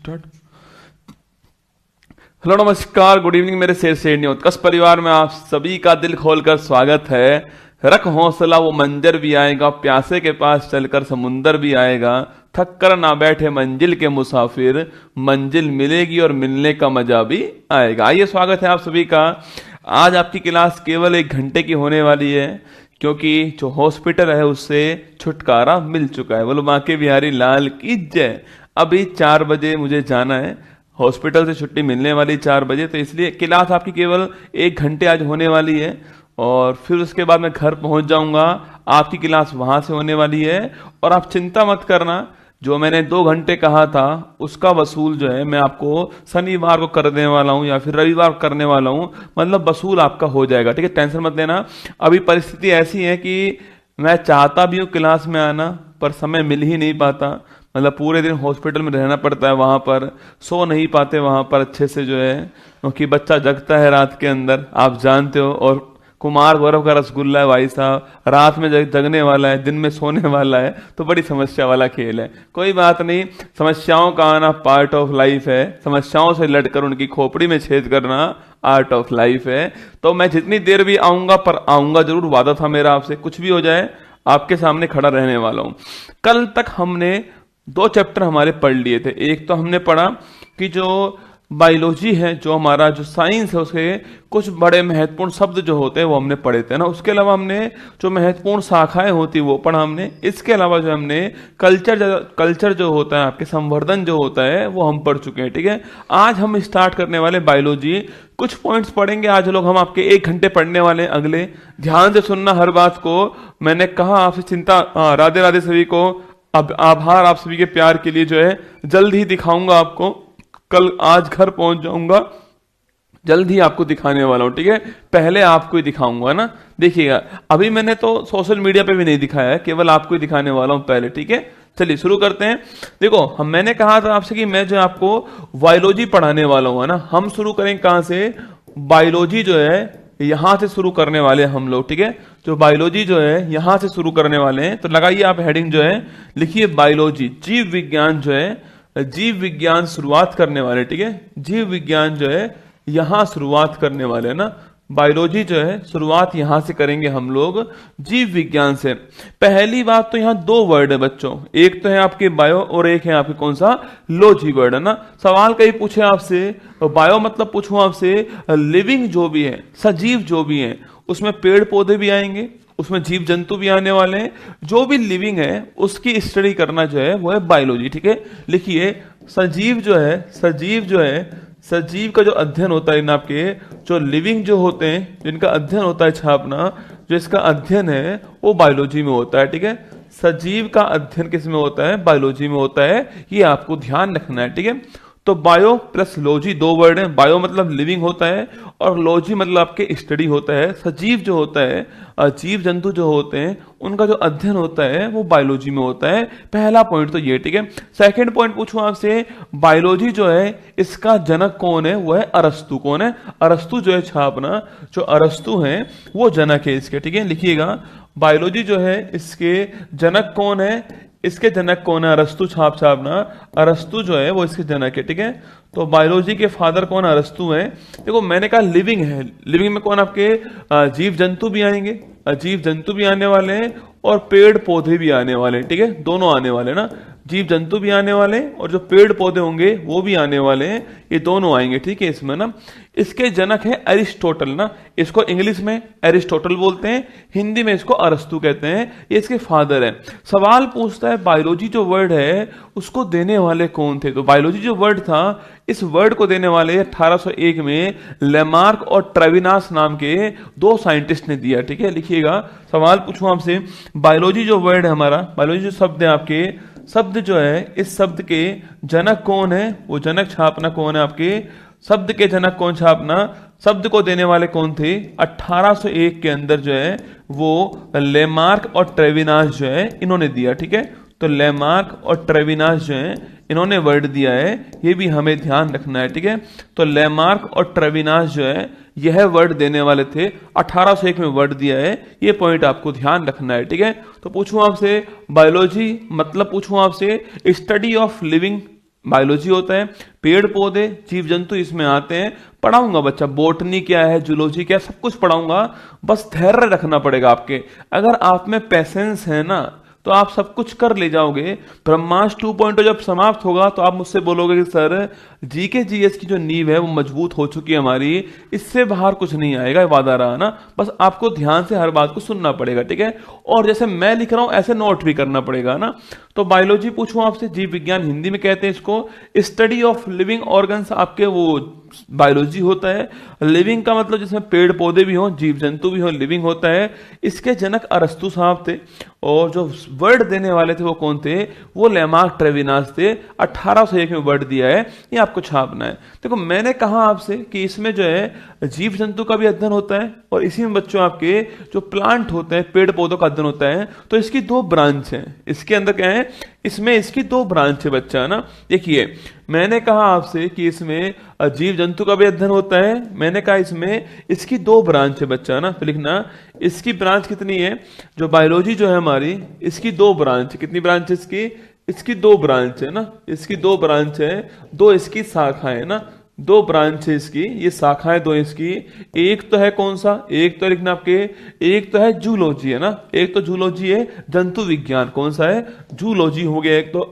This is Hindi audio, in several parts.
स्टार्ट। हेलो नमस्कार, गुड इवनिंग मेरे शेर शेरनी उत्कर्ष परिवार में आप सभी का दिल खोलकर स्वागत है। रख हौसला, वो मंजर भी आएगा, प्यासे के पास चलकर समुंदर भी आएगा। थक कर ना बैठे मंजिल के मुसाफिर, मंजिल मिलेगी और मिलने का मजा भी आएगा। आइए, स्वागत है आप सभी का। आज आपकी क्लास केवल 1 घंटे की होने वाली है, क्योंकि जो हॉस्पिटल है उससे छुटकारा मिल चुका है। बोलो बांके बिहारी लाल की जय। अभी 4 बजे मुझे जाना है, हॉस्पिटल से छुट्टी मिलने वाली 4 बजे, तो इसलिए क्लास आपकी केवल 1 घंटे आज होने वाली है और फिर उसके बाद मैं घर पहुंच जाऊंगा। आपकी क्लास वहां से होने वाली है और आप चिंता मत करना, जो मैंने 2 घंटे कहा था उसका वसूल जो है मैं आपको शनिवार को कर देने वाला हूं या फिर रविवार को करने वाला हूं। मतलब वसूल आपका हो जाएगा, ठीक है, टेंशन मत लेना। अभी परिस्थिति ऐसी है कि मैं चाहता भी हूं क्लास में आना, पर समय मिल ही नहीं पाता। मतलब पूरे दिन हॉस्पिटल में रहना पड़ता है, वहां पर सो नहीं पाते वहां पर अच्छे से जो है, क्योंकि बच्चा जगता है रात के अंदर, आप जानते हो। और कुमार गौरव का रसगुल्ला है भाई साहब, रात में जगने वाला है, दिन में सोने वाला है, तो बड़ी समस्या वाला खेल है। कोई बात नहीं, समस्याओं का आना पार्ट ऑफ लाइफ है। समस्याओं से लड़कर उनकी खोपड़ी में छेद करना आर्ट ऑफ लाइफ है। तो मैं जितनी देर भी आऊंगा, पर आऊंगा जरूर, वादा था मेरा आपसे, कुछ भी हो जाए आपके सामने खड़ा रहने वाला हूं। कल तक हमने 2 चैप्टर हमारे पढ़ लिए थे। एक तो हमने पढ़ा कि जो बायोलॉजी है, जो हमारा जो साइंस है, उसके कुछ बड़े महत्वपूर्ण शब्द जो होते हैं वो हमने पढ़े थे ना। उसके अलावा हमने जो महत्वपूर्ण शाखाएं होती वो पढ़ा हमने। इसके अलावा जो हमने कल्चर जो होता है, आपके संवर्धन जो होता है, वो हम पढ़ चुके हैं, ठीक है। आज हम स्टार्ट करने वाले बायोलॉजी, कुछ पॉइंट्स पढ़ेंगे आज लोग। हम आपके 1 घंटे पढ़ने वाले अगले, ध्यान से सुनना हर बात को। मैंने कहा आपसे चिंता, राधे राधे सभी को, अब आभार आप सभी के प्यार के लिए। जो है जल्द ही दिखाऊंगा आपको, कल आज घर पहुंच जाऊंगा, जल्द ही आपको दिखाने वाला हूं, ठीक है। पहले आपको ही दिखाऊंगा ना, देखिएगा। अभी मैंने तो सोशल मीडिया पे भी नहीं दिखाया है, केवल आपको ही दिखाने वाला हूं पहले, ठीक है। चलिए शुरू करते हैं। देखो, मैंने कहा था आपसे कि मैं जो आपको बायोलॉजी पढ़ाने वाला हूं ना। हम शुरू करें कहां से? बायोलॉजी जो है यहां से शुरू करने वाले हैं हम लोग, ठीक है। जो बायोलॉजी जो है यहां से शुरू करने वाले हैं, तो लगाइए आप हेडिंग जो है, लिखिए बायोलॉजी, जीव विज्ञान जो है, जीव विज्ञान शुरुआत करने वाले, ठीक है। जीव विज्ञान जो है यहां शुरुआत करने वाले हैं ना। बायोलॉजी जो है शुरुआत यहां से करेंगे हम लोग, जीव विज्ञान से। पहली बात तो यहां 2 वर्ड है बच्चों, एक तो है आपके बायो और एक है आपके कौन सा? लॉजी वर्ड है ना। सवाल कहीं पूछे आपसे, बायो मतलब पूछूं आपसे लिविंग जो भी है, सजीव जो भी है, उसमें पेड़ पौधे भी आएंगे, उसमें जीव जंतु भी आने वाले हैं। जो भी लिविंग है उसकी स्टडी करना जो है वो है बायोलॉजी, ठीक है। लिखिए सजीव जो है, सजीव जो है, सजीव का जो अध्ययन होता है ना, आपके जो लिविंग जो होते हैं, जिनका अध्ययन होता है छापना, जो इसका अध्ययन है वो बायोलॉजी में होता है, ठीक है। सजीव का अध्ययन किस में होता है? बायोलॉजी में होता है, ये आपको ध्यान रखना है, ठीक है। तो बायो प्लस लॉजी 2 वर्ड हैं। बायो मतलब लिविंग होता है और लॉजी मतलब आपके स्टडी होता है। सजीव जो होता है, जीव जंतु जो होते हैं, उनका जो अध्ययन होता है वो बायोलॉजी में होता है। पहला पॉइंट तो ये, ठीक है। सेकंड पॉइंट पूछूं आपसे, बायोलॉजी जो है इसका जनक कौन है? वो है अरस्तु। कौन है? अरस्तु जो है छापना, जो अरस्तु है वो जनक है इसके, ठीक है। लिखिएगा बायोलॉजी जो है इसके जनक कौन है? इसके जनक कौन है? अरस्तु छापना। अरस्तु जो है वो इसके जनक है, ठीक है। तो बायोलॉजी के फादर कौन? अरस्तु हैं। देखो मैंने कहा लिविंग है, लिविंग में कौन? आपके जीव जंतु भी आएंगे, जीव जंतु भी आने वाले हैं और पेड़ पौधे भी आने वाले हैं, ठीक है। दोनों आने वाले ना, जीव जंतु भी आने वाले हैं और जो पेड़ पौधे होंगे वो भी आने वाले हैं, ये दोनों आएंगे, ठीक है। इसमें ना इसके जनक है अरिस्टोटल ना, इसको इंग्लिश में एरिस्टोटल बोलते हैं, हिंदी में इसको अरस्तु कहते हैं, ये इसके फादर है। सवाल पूछता है बायोलॉजी जो वर्ड है उसको देने वाले कौन थे? तो बायोलॉजी जो वर्ड था, इस वर्ड को देने वाले 1801 में लेमार्क और ट्रेविनास नाम के 2 साइंटिस्ट ने दिया, ठीक है। लिखिएगा, सवाल पूछूं आपसे, बायोलॉजी जो वर्ड है हमारा, बायोलॉजी जो शब्द है आपके, शब्द जो है, इस शब्द के जनक कौन है? वो जनक छापना कौन है? आपके शब्द के जनक कौन छापना? शब्द को देने वाले कौन थे? 1801 के अंदर जो है वो लेमार्क और ट्रेविनास जो है इन्होंने दिया, ठीक है। तो लेमार्क और ट्रेविनास जो है इन्होंने वर्ड दिया है, ये भी हमें ध्यान रखना है, ठीक है। तो लेमार्क और ट्रेविनास जो है यह वर्ड देने वाले थे, 1801 में वर्ड दिया है, ये पॉइंट आपको ध्यान रखना है, ठीक है। तो पूछूं आपसे बायोलॉजी मतलब पूछूं आपसे स्टडी ऑफ लिविंग बायोलॉजी होता है, पेड़ पौधे जीव जंतु इसमें आते हैं। पढ़ाऊंगा बच्चा, बोटनी क्या है, जूलॉजी क्या है, सब कुछ पढ़ाऊंगा। बस धैर्य रखना पड़ेगा आपके। अगर आप में पेशेंस है ना तो आप सब कुछ कर ले जाओगे। ब्रह्मास्त्र 2.0 जब समाप्त होगा तो आप मुझसे बोलोगे कि सर जीके जीएस की जो नींव है वो मजबूत हो चुकी है हमारी, इससे बाहर कुछ नहीं आएगा, वादा रहा ना। बस आपको ध्यान से हर बात को सुनना पड़ेगा, ठीक है। और जैसे मैं लिख रहा हूं ऐसे नोट भी करना पड़ेगा ना। तो बायोलॉजी पूछूं आपसे, जीव विज्ञान हिंदी में कहते हैं इसको, स्टडी ऑफ लिविंग ऑर्गन्स आपके वो बायोलॉजी होता है। लिविंग का मतलब जिसमें पेड़ पौधे भी हों, जीव जंतु भी हों, लिविंग होता है। इसके जनक अरस्तु साहब थे, और जो वर्ड देने वाले थे वो कौन थे, वो लेमार्क ट्रेविनास थे। 1801 में वर्ड दिया है, ये आपको छापना है। देखो मैंने कहा आपसे कि इसमें जो है जीव जंतु का भी अध्ययन होता है, और इसी में बच्चों आपके जो प्लांट होते हैं, पेड़ पौधों का अध्ययन होता है। तो इसकी दो ब्रांच है, इसके अंदर क्या है, इसमें इसकी दो ब्रांच है बच्चा, ना। देखिए मैंने कहा आपसे कि इसमें जीव जंतु का भी अध्ययन होता है, मैंने कहा इसमें इसकी दो ब्रांच है बच्चा, ना। तो लिखना इसकी ब्रांच कितनी है, जो बायोलॉजी जो है हमारी, इसकी दो ब्रांच। कितनी ब्रांच है इसकी, इसकी दो ब्रांच है ना, इसकी दो ब्रांच है, दो इसकी शाखाएं है ना, दो ब्रांच है इसकी, ये शाखाएं दो इसकी। एक तो है कौन सा, एक तो लिखना आपके, एक तो है जूलॉजी है ना, एक तो जूलॉजी है, जंतु विज्ञान। कौन सा है, जूलॉजी हो गया एक तो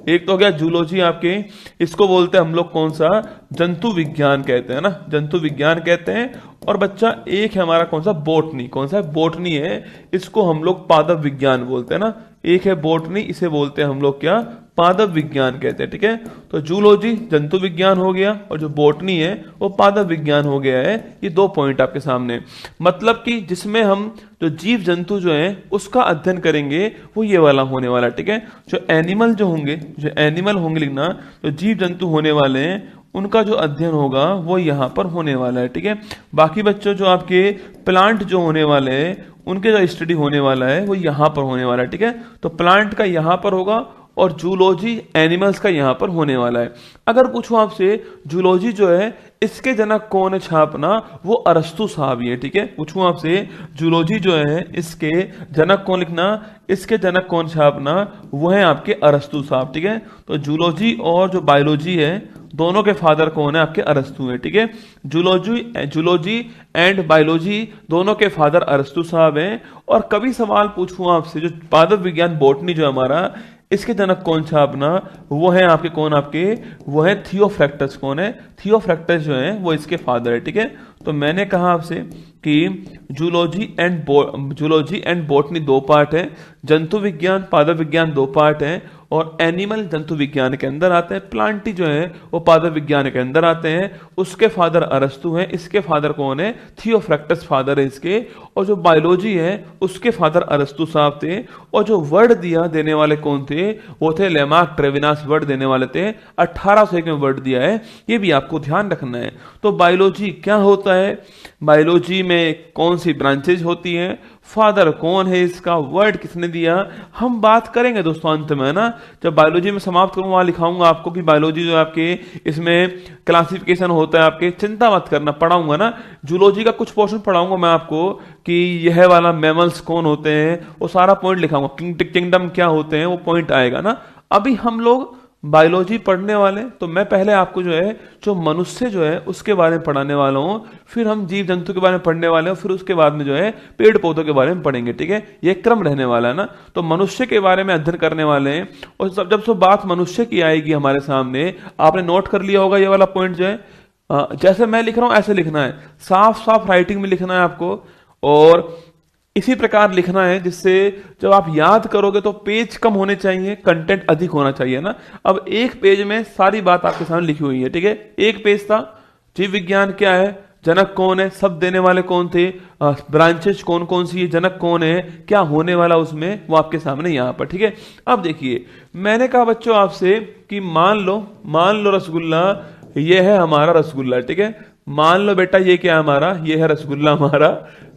एक तो हो गया जूलॉजी आपके, इसको बोलते हैं हम लोग कौन सा, जंतु विज्ञान कहते हैं ना, जंतु विज्ञान कहते हैं। और बच्चा एक है हमारा कौन सा, बोटनी। कौन सा है, बोटनी है, इसको हम लोग पादप विज्ञान बोलते हैं ना। एक है बोटनी, इसे बोलते हैं हम लोग क्या, पादप विज्ञान कहते हैं, ठीक है। तो जूलॉजी जंतु विज्ञान हो गया, और जो बोटनी है वो पादप विज्ञान हो गया है। ये दो पॉइंट आपके सामने, मतलब कि जिसमें हम जो जीव जंतु जो है उसका अध्ययन करेंगे वो ये वाला होने वाला, ठीक है। जो एनिमल जो होंगे, जो एनिमल होंगे लिखना, जो जीव जंतु होने वाले हैं उनका जो अध्ययन होगा वो यहां पर होने वाला है, ठीक है। बाकी बच्चों जो आपके प्लांट जो होने वाले हैं उनके जो स्टडी होने वाला है वो यहां पर होने वाला है, ठीक है। तो प्लांट का यहां पर होगा, और जूलॉजी एनिमल्स का यहां पर होने वाला है। अगर पूछूं आपसे जूलॉजी जो है इसके जनक कौन है छापना, वो अरस्तु साहब ही है, ठीक है। पूछूं आपसे जूलॉजी जो है इसके जनक कौन लिखना, इसके जनक कौन छापना, वो है आपके अरस्तु साहब, ठीक है। तो जूलॉजी और जो बायोलॉजी है दोनों के फादर कौन है, आपके अरस्तु है, ठीक है। जूलॉजी एंड बायोलॉजी दोनों के फादर अरस्तु साहब हैं। और कभी सवाल पूछूं आपसे, जो पादप विज्ञान बोटनी जो हमारा, इसके जनक कौन छापना, वो है आपके कौन, आपके वो है थियोफ्रैक्टस। कौन है, थियोफ्रैक्टस जो है वो इसके फादर है, ठीक है। तो मैंने कहा आपसे कि जूलॉजी एंड बोटनी दो पार्ट है, जंतु विज्ञान पादप विज्ञान दो पार्ट है, और एनिमल जंतु विज्ञान के अंदर आते हैं, प्लांटी जो है वो पादप विज्ञान के अंदर आते हैं। उसके फादर अरस्तु हैं, इसके फादर कौन है, थियोफ्रैक्टस फादर है इसके। और जो बायोलॉजी है उसके फादर अरस्तु साहब थे, और जो वर्ड दिया देने वाले कौन थे, वो थे लेमार्क ट्रेविनास वर्ड देने वाले थे। 1801 में वर्ड दिया है, ये भी आपको ध्यान रखना है। तो बायोलॉजी क्या होता है, बायोलॉजी में कौन सी ब्रांचेज होती हैं, फादर कौन है इसका, वर्ड किसने दिया, हम बात करेंगे दोस्तों अंत में, ना। जब बायोलॉजी में समाप्त करूंगा वहां लिखाऊंगा आपको कि बायोलॉजी जो आपके इसमें क्लासिफिकेशन होता है आपके, चिंता मत करना, पढ़ाऊंगा ना। जूलॉजी का कुछ पोर्शन पढ़ाऊंगा मैं आपको कि यह वाला मैमल्स कौन होते हैं, वो सारा पॉइंट लिखाऊंगा, किंगडम क्या होते हैं वो पॉइंट आएगा ना। अभी हम लोग बायोलॉजी पढ़ने वाले, तो मैं पहले आपको जो है जो मनुष्य जो है उसके बारे में पढ़ाने वाला हूं, फिर हम जीव जंतु के बारे में पढ़ने वाले हैं, फिर उसके बाद में जो है पेड़ पौधों के बारे में पढ़ेंगे, ठीक है। ये क्रम रहने वाला है ना। तो मनुष्य के बारे में अध्ययन करने वाले हैं, और जब सब बात मनुष्य की आएगी हमारे सामने, आपने नोट कर लिया होगा ये वाला पॉइंट जो है, जैसे मैं लिख रहा हूं ऐसे लिखना है, साफ साफ राइटिंग में लिखना है आपको, और इसी प्रकार लिखना है जिससे जब आप याद करोगे तो पेज कम होने चाहिए, कंटेंट अधिक होना चाहिए ना। अब एक पेज में सारी बात आपके सामने लिखी हुई है, ठीक है। एक पेज था, जीव विज्ञान क्या है, जनक कौन है, सब देने वाले कौन थे, ब्रांचेस कौन कौन सी है, जनक कौन है, क्या होने वाला उसमें, वो आपके सामने यहाँ पर, ठीक है। अब देखिए मैंने कहा बच्चों आपसे कि मान लो रसगुल्ला, ये है हमारा रसगुल्ला, ठीक है। मान लो बेटा ये क्या है हमारा, ये है रसगुल्ला हमारा।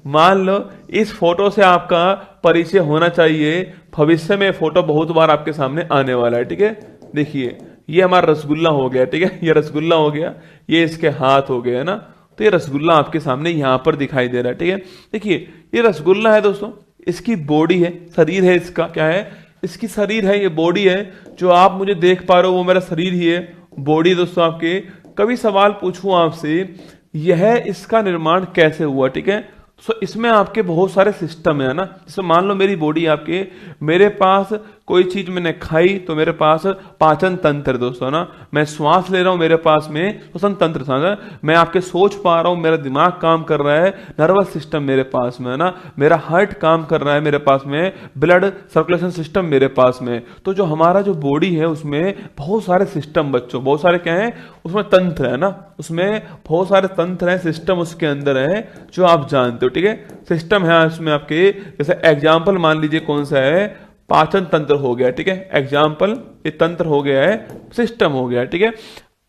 मान लो इस फोटो से आपका परिचय होना चाहिए, भविष्य में फोटो बहुत बार आपके सामने आने वाला है, ठीक है। देखिए ये हमारा रसगुल्ला हो गया, ठीक है, ये रसगुल्ला हो गया, ये इसके हाथ हो गया ना। तो ये रसगुल्ला आपके सामने यहां पर दिखाई दे रहा है, ठीक है। देखिए ये रसगुल्ला है दोस्तों, इसकी बॉडी है, शरीर है इसका, क्या है, इसकी शरीर है, ये बॉडी है, जो आप मुझे देख पा रहे हो वो मेरा शरीर ही है, बॉडी दोस्तों आपके। कभी सवाल पूछूं आपसे, यह इसका निर्माण कैसे हुआ, ठीक है। सो इसमें आपके बहुत सारे सिस्टम है ना। जैसे मान लो मेरी बॉडी आपके, मेरे पास कोई चीज मैंने खाई तो मेरे पास पाचन तंत्र है दोस्तों ना। मैं श्वास ले रहा हूं, मेरे पास में श्वसन तंत्र समझा। मैं आपके सोच पा रहा हूं, मेरा दिमाग काम कर रहा है, नर्वस सिस्टम मेरे पास में है ना, मेरा हार्ट काम कर रहा है मेरे पास में, ब्लड सर्कुलेशन सिस्टम मेरे पास में। तो जो हमारा जो बॉडी है उसमें बहुत सारे सिस्टम बच्चों, बहुत सारे क्या है उसमें तंत्र है ना, उसमें बहुत सारे तंत्र है, सिस्टम उसके अंदर है जो आप जानते हो, ठीक है। सिस्टम है उसमें आपके, जैसे एग्जाम्पल मान लीजिए कौन सा है, पाचन तंत्र हो गया, ठीक है। एग्जाम्पल ये तंत्र हो गया है, सिस्टम हो गया, ठीक है।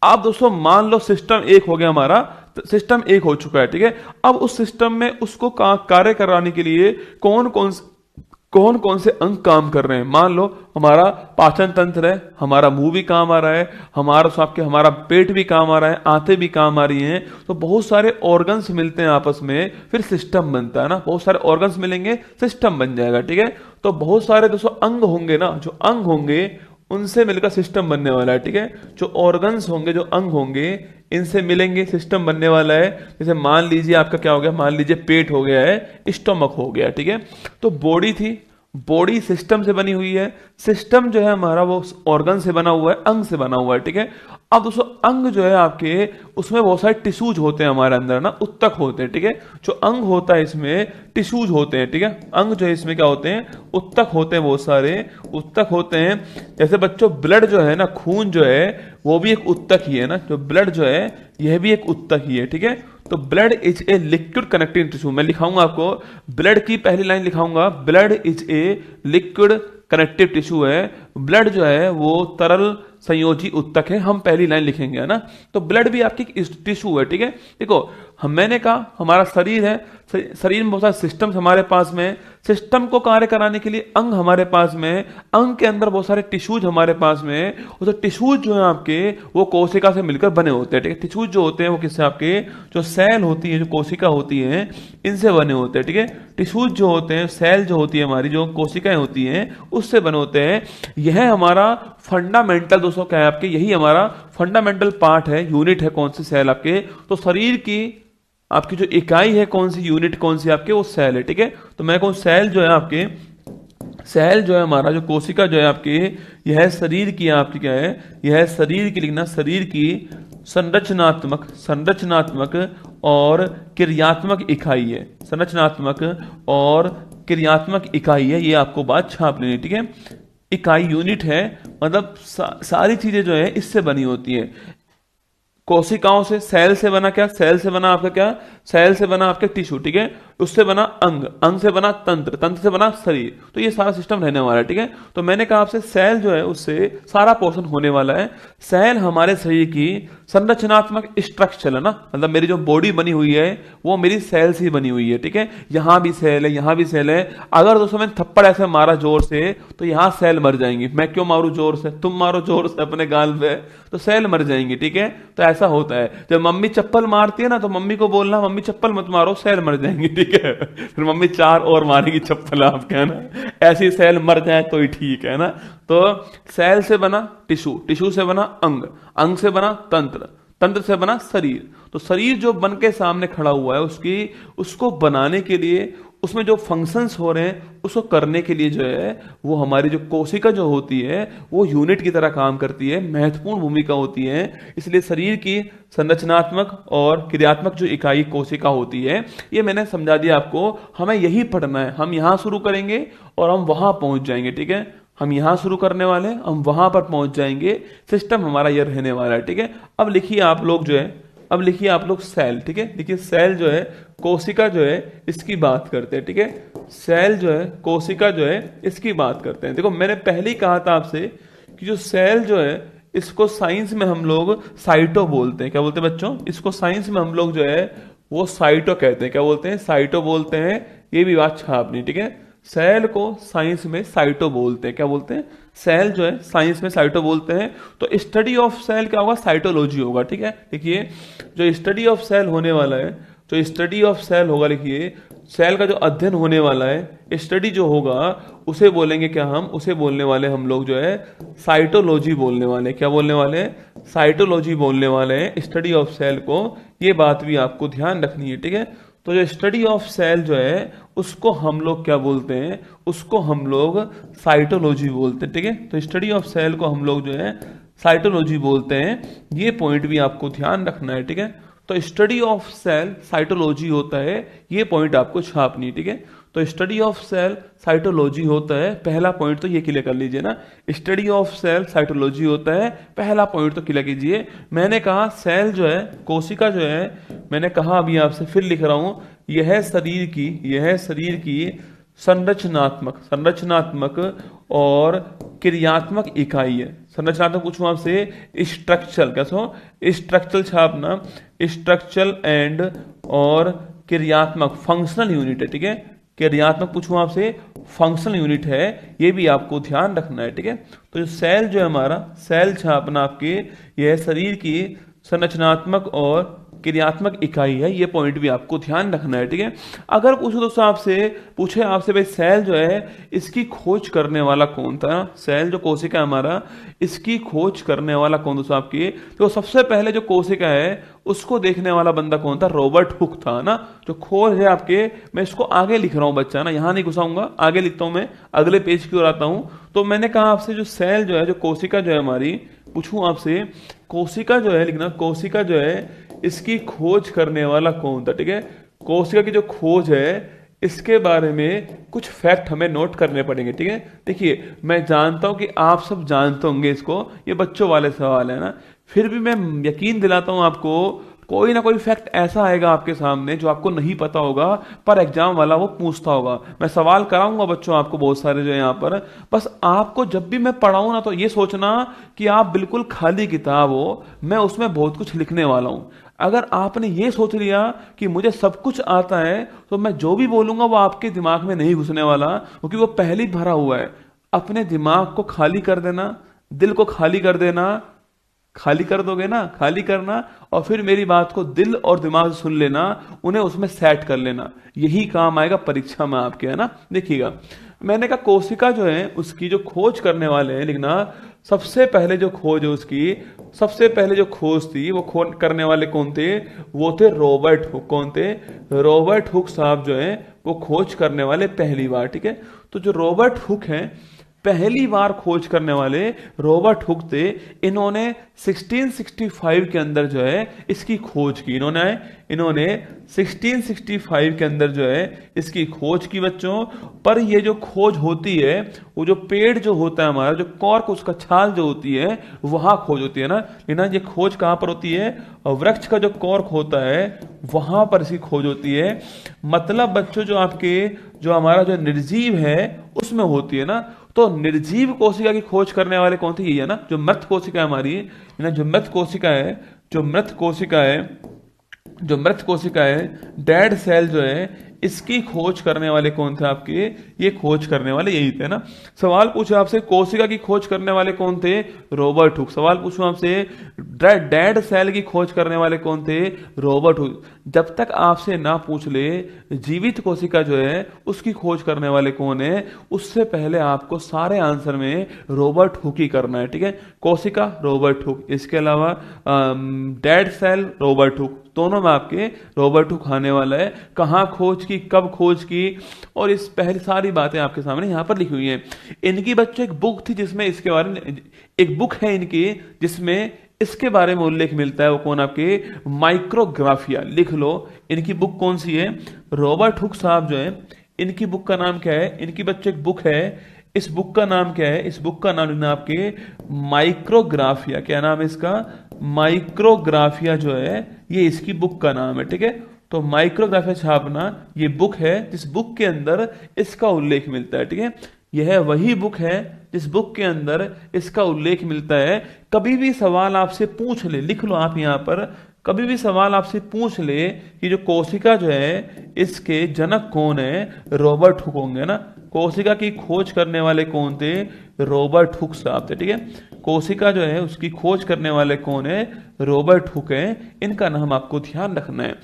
आप दोस्तों मान लो सिस्टम एक हो गया हमारा, सिस्टम एक हो चुका है, ठीक है। अब उस सिस्टम में उसको कार्य कराने के लिए कौन कौन से अंग काम कर रहे हैं। मान लो हमारा पाचन तंत्र है, हमारा मुंह भी काम आ रहा है, हमारा पेट भी काम आ रहा है, आंतें भी काम आ रही हैं। तो बहुत सारे ऑर्गन्स मिलते हैं आपस में, फिर सिस्टम बनता है ना। बहुत सारे ऑर्गन्स मिलेंगे, सिस्टम बन जाएगा, ठीक है। तो बहुत सारे दोस्तों अंग होंगे ना, जो अंग होंगे उनसे मिलकर सिस्टम बनने वाला है, ठीक है। जो ऑर्गन्स होंगे, जो अंग होंगे, इनसे मिलेंगे, सिस्टम बनने वाला है। जैसे मान लीजिए आपका क्या हो गया, मान लीजिए पेट हो गया है, स्टमक हो गया, ठीक है। तो बॉडी थी, बॉडी सिस्टम से बनी हुई है, सिस्टम जो है हमारा वो ऑर्गन से बना हुआ है, अंग से बना हुआ है, ठीक है। अब दोस्तों अंग जो है आपके, उसमें बहुत सारे टिश्यूज होते हैं हमारे अंदर ना, उत्तक होते हैं, ठीक है। जो अंग होता है इसमें टिश्यूज होते हैं, ठीक है। अंग जो है इसमें क्या होते हैं, उत्तक होते हैं, बहुत सारे उत्तक होते हैं। जैसे बच्चों ब्लड जो है ना, खून जो है वो भी एक उत्तक ही है ना, जो ब्लड जो है यह भी एक उत्तक ही है, ठीक है। तो blood is a liquid connecting tissue, मैं लिखाऊंगा आपको, ब्लड की पहली लाइन लिखाऊंगा, blood is a liquid connective tissue है। ब्लड जो है वो तरल संयोजी उत्तक है, हम पहली लाइन लिखेंगे, है ना। तो ब्लड भी आपकी टिश्यू है, ठीक है। देखो मैंने कहा हमारा शरीर है, शरीर में बहुत सारे सिस्टम्स हमारे पास में, सिस्टम को कार्य कराने के लिए अंग हमारे पास में, अंग के अंदर बहुत सारे टिश्यूज हमारे पास में। और तो टिश्यूज जो है आपके वो कोशिका से मिलकर बने होते हैं, ठीक है। टिश्यूज जो होते हैं वो किससे, आपके जो सेल होती है, जो कोशिका होती है, इनसे बने होते हैं, ठीक है। टिश्यूज जो होते हैं, सेल जो होती है हमारी, जो कोशिकाएं होती हैं, उससे बने होते हैं। यह हमारा फंडामेंटल दोस्तों क्या है आपके, यही हमारा फंडामेंटल पार्ट है, यूनिट है, कौन सी, सेल आपके। तो शरीर की आपकी जो इकाई है, कौन सी यूनिट, कौन सी आपके, वो सेल है, ठीक है। तो मैं कहूँ सेल जो है आपके, सेल जो है हमारा, जो कोशिका जो है आपकी, यह शरीर की आपकी क्या है, यह शरीर की, लिखना शरीर की संरचनात्मक और क्रियात्मक इकाई है, संरचनात्मक और क्रियात्मक इकाई है। ये आपको बात छाप लेनी, ठीक है। इकाई यूनिट है, मतलब सारी चीजें जो है इससे बनी होती है। कोशिकाओं से, सेल से बना क्या, सेल से बना आपका क्या, सेल से बना आपके टिश्यू, ठीक है। उससे बना अंग, अंग से बना तंत्र, तंत्र से बना शरीर। तो ये सारा सिस्टम रहने वाला है, ठीक है। तो मैंने कहा आपसे सेल जो है उससे सारा पोर्शन होने वाला है। सेल हमारे शरीर की संरचनात्मक स्ट्रक्चर है ना, मतलब मेरी जो बॉडी बनी हुई है वो मेरी सेल से ही बनी हुई है, ठीक है। यहां भी सेल है, यहां भी सेल है। अगर दोस्तों मैंने थप्पड़ ऐसे मारा जोर से तो यहां सेल मर जाएंगी। मैं क्यों मारू जोर से, तुम मारो जोर से अपने गाल पे, तो सेल मर जाएंगी, ठीक है। तो ऐसा होता है, जब मम्मी चप्पल मारती है ना तो मम्मी को बोलना मम्मी चप्पल मत मारो, सेल मर जाएंगी, ठीक है। फिर मम्मी 4 और मारेगी चप्पल आपके, है ना। ऐसी सेल मर जाए तो ही ठीक है ना। तो सेल से बना टिश्यू, टिश्यू से बना अंग, अंग से बना तंत्र, तंत्र से बना शरीर। तो शरीर जो बन के सामने खड़ा हुआ है, उसको बनाने के लिए, उसमें जो फंक्शंस हो रहे हैं उसको करने के लिए जो है वो हमारी जो कोशिका जो होती है वो यूनिट की तरह काम करती है, महत्वपूर्ण भूमिका होती है। इसलिए शरीर की संरचनात्मक और क्रियात्मक जो इकाई कोशिका होती है, ये मैंने समझा दिया आपको। हमें यही पढ़ना है, हम यहां शुरू करेंगे और हम वहां पहुंच जाएंगे, ठीक है। हम यहां शुरू करने वाले, हम वहां पर पहुंच जाएंगे। सिस्टम हमारा यह रहने वाला है, ठीक है। अब लिखिए आप लोग जो है, अब लिखिए आप लोग सेल, ठीक है। देखिए सेल जो है, कोशिका जो है, इसकी बात करते हैं, ठीक है। सेल जो है, कोशिका जो है, इसकी बात करते हैं। देखो मैंने पहले ही कहा था आपसे कि जो सेल जो है इसको साइंस में हम लोग साइटो बोलते हैं। क्या बोलते हैं बच्चों, इसको साइंस में हम लोग जो है वो साइटो कहते हैं। क्या बोलते हैं, साइटो बोलते हैं। ये भी बात छापनी, ठीक है। सेल को साइंस में साइटो बोलते हैं। क्या बोलते हैं, सेल जो है साइंस में साइटो बोलते हैं। तो स्टडी ऑफ सेल क्या होगा, साइटोलॉजी होगा, ठीक है। देखिए जो स्टडी ऑफ सेल होने वाला है, जो स्टडी ऑफ सेल होगा, लिखिए सेल का जो अध्ययन होने वाला है, स्टडी जो होगा, उसे बोलेंगे क्या, हम उसे बोलने वाले हम लोग जो है साइटोलॉजी बोलने वाले हैं। क्या बोलने वाले हैं? साइटोलॉजी बोलने वाले हैं स्टडी ऑफ सेल को। ये बात भी आपको ध्यान रखनी है, ठीक है। तो जो स्टडी ऑफ सेल जो है उसको हम लोग क्या बोलते हैं? उसको हम लोग साइटोलॉजी बोलते हैं, ठीक है। तो स्टडी ऑफ सेल को हम लोग जो है साइटोलॉजी बोलते हैं। ये पॉइंट भी आपको ध्यान रखना है, ठीक है। तो स्टडी ऑफ सेल साइटोलॉजी होता है, ये पॉइंट आपको छापनी है, ठीक है। तो स्टडी ऑफ सेल साइटोलॉजी होता है, पहला पॉइंट तो ये क्लियर कर लीजिए ना, स्टडी ऑफ सेल साइटोलॉजी होता है, पहला पॉइंट तो क्लियर कीजिए। मैंने कहा सेल जो है, कोशिका जो है, मैंने कहा अभी आपसे फिर लिख रहा हूं, यह शरीर की संरचनात्मक और क्रियात्मक इकाई है। संरचनात्मक पूछूं आपसे, स्ट्रक्चरल, कैसे स्ट्रक्चरल छापना, स्ट्रक्चरल एंड और क्रियात्मक फंक्शनल यूनिट है, ठीक है। क्रियात्मक पूछूं आपसे, फंक्शनल यूनिट है, ये भी आपको ध्यान रखना है, ठीक है। तो जो सेल जो है हमारा, सेल छापना आपके, यह शरीर की संरचनात्मक और क्रियात्मक इकाई है, ये पॉइंट भी आपको ध्यान रखना है, ठीक है। अगर पूछो दोस्तों आपसे भाई सेल जो है इसकी खोज करने वाला कौन था? सेल जो कोशिका है हमारा, इसकी खोज करने वाला कौन दोस्तों आपकी? तो सबसे पहले जो कोशिका है उसको देखने वाला बंदा कौन था? रॉबर्ट हुक था ना। जो खोज है आपके, मैं इसको आगे लिख रहा हूं बच्चा ना, यहां नहीं घुसाऊंगा, आगे लिखता हूं, मैं अगले पेज की ओर आता हूं। तो मैंने कहा आपसे जो सेल जो है, जो कोशिका जो है हमारी, पूछूं आपसे कोशिका जो है, लिखना कोशिका जो है इसकी खोज करने वाला कौन था, ठीक है। कोशिका की जो खोज है इसके बारे में कुछ फैक्ट हमें नोट करने पड़ेंगे, ठीक है। देखिए मैं जानता हूं कि आप सब जानते होंगे इसको, ये बच्चों वाले सवाल है ना, फिर भी मैं यकीन दिलाता हूं आपको, कोई ना कोई फैक्ट ऐसा आएगा आपके सामने जो आपको नहीं पता होगा, पर एग्जाम वाला वो पूछता होगा। मैं सवाल कराऊंगा बच्चों आपको बहुत सारे जो है यहाँ पर, बस आपको जब भी मैं पढ़ाऊं ना तो ये सोचना कि आप बिल्कुल खाली किताब हो, मैं उसमें बहुत कुछ लिखने वाला हूं। अगर आपने ये सोच लिया कि मुझे सब कुछ आता है तो मैं जो भी बोलूंगा वो आपके दिमाग में नहीं घुसने वाला, क्योंकि वो पहले ही भरा हुआ है। अपने दिमाग को खाली कर देना, दिल को खाली कर देना, खाली कर दोगे ना, खाली करना, और फिर मेरी बात को दिल और दिमाग से सुन लेना, उन्हें उसमें सेट कर लेना, यही काम आएगा परीक्षा में आपके, है ना। देखिएगा मैंने कहा कोशिका जो है उसकी जो खोज करने वाले हैं, लिखना सबसे पहले जो खोज है उसकी, सबसे पहले जो खोज थी वो खोज करने वाले कौन थे? वो थे रॉबर्ट हुक। कौन थे? रॉबर्ट हुक साहब जो है वो खोज करने वाले पहली बार, ठीक है। तो जो रॉबर्ट हुक हैं पहली बार खोज करने वाले रॉबर्ट हुक थे। इन्होंने 1665 के अंदर जो है इसकी खोज की, इन्होंने 1665 के अंदर जो है इसकी खोज की बच्चों। पर ये जो खोज होती है वो जो पेड़ जो होता है हमारा, जो कॉर्क उसका छाल जो होती है वहां खोज होती है ना, लेकिन ये खोज कहां पर होती है? वृक्ष का जो कॉर्क होता है वहां पर इसकी खोज होती है। मतलब बच्चों जो आपके जो हमारा जो निर्जीव है उसमें होती है ना। तो निर्जीव कोशिका की खोज करने वाले कौन थे? ये है ना, जो मृत कोशिका है हमारी ना, जो मृत कोशिका है, डेड सेल जो है, इसकी खोज करने वाले कौन थे आपके? ये खोज करने वाले यही थे ना। सवाल पूछो आपसे कोशिका की खोज करने वाले कौन थे? Robert Hooke. सवाल पूछो आपसे डेड सेल की खोज करने वाले कौन थे? Robert Hooke. जब तक आपसे ना पूछ ले जीवित कोशिका जो है उसकी खोज करने वाले कौन है, उससे पहले आपको सारे आंसर में रॉबर्ट हुक ही करना है, ठीक है। कोशिका रॉबर्ट हुक, इसके अलावा डेड सेल रॉबर्ट हुक, दोनों में आपके रॉबर्ट हुक आने वाला है। कहां खोज की, कब खोज की, और इस पहली सारी बातें आपके सामने यहां पर लिखी हुई हैं। इनकी बच्चों एक बुक थी जिसमें इसके बारे में, एक बुक है इनकी जिसमें इसके बारे में उल्लेख मिलता है। वो कौन? आपके माइक्रोग्राफिया। लिख लो इनकी बुक कौन सी है। रॉबर्ट हुक साहब जो है इनकी बुक का नाम क्या है? इनकी बच्चों एक बुक है, इस बुक का नाम क्या है? इस बुक का नाम लिखना आपके माइक्रोग्राफिया। क्या नाम है इसका? माइक्रोग्राफिया जो है ये इसकी बुक का नाम है, ठीक है। तो माइक्रोग्राफिया छापना ये बुक है जिस बुक के अंदर इसका उल्लेख मिलता है, ठीक है। यह वही बुक है जिस बुक के अंदर इसका उल्लेख मिलता है। कभी भी सवाल आपसे पूछ ले, लिख लो आप यहां पर, कभी भी सवाल आपसे पूछ ले कि जो कोशिका जो है इसके जनक कौन है? रॉबर्ट हुक होंगे ना। कोशिका की खोज करने वाले कौन थे? रॉबर्ट हुक साहब थे, ठीक है। कोशिका जो है उसकी खोज करने वाले कौन है? रॉबर्ट हुक है। इनका नाम आपको ध्यान रखना है।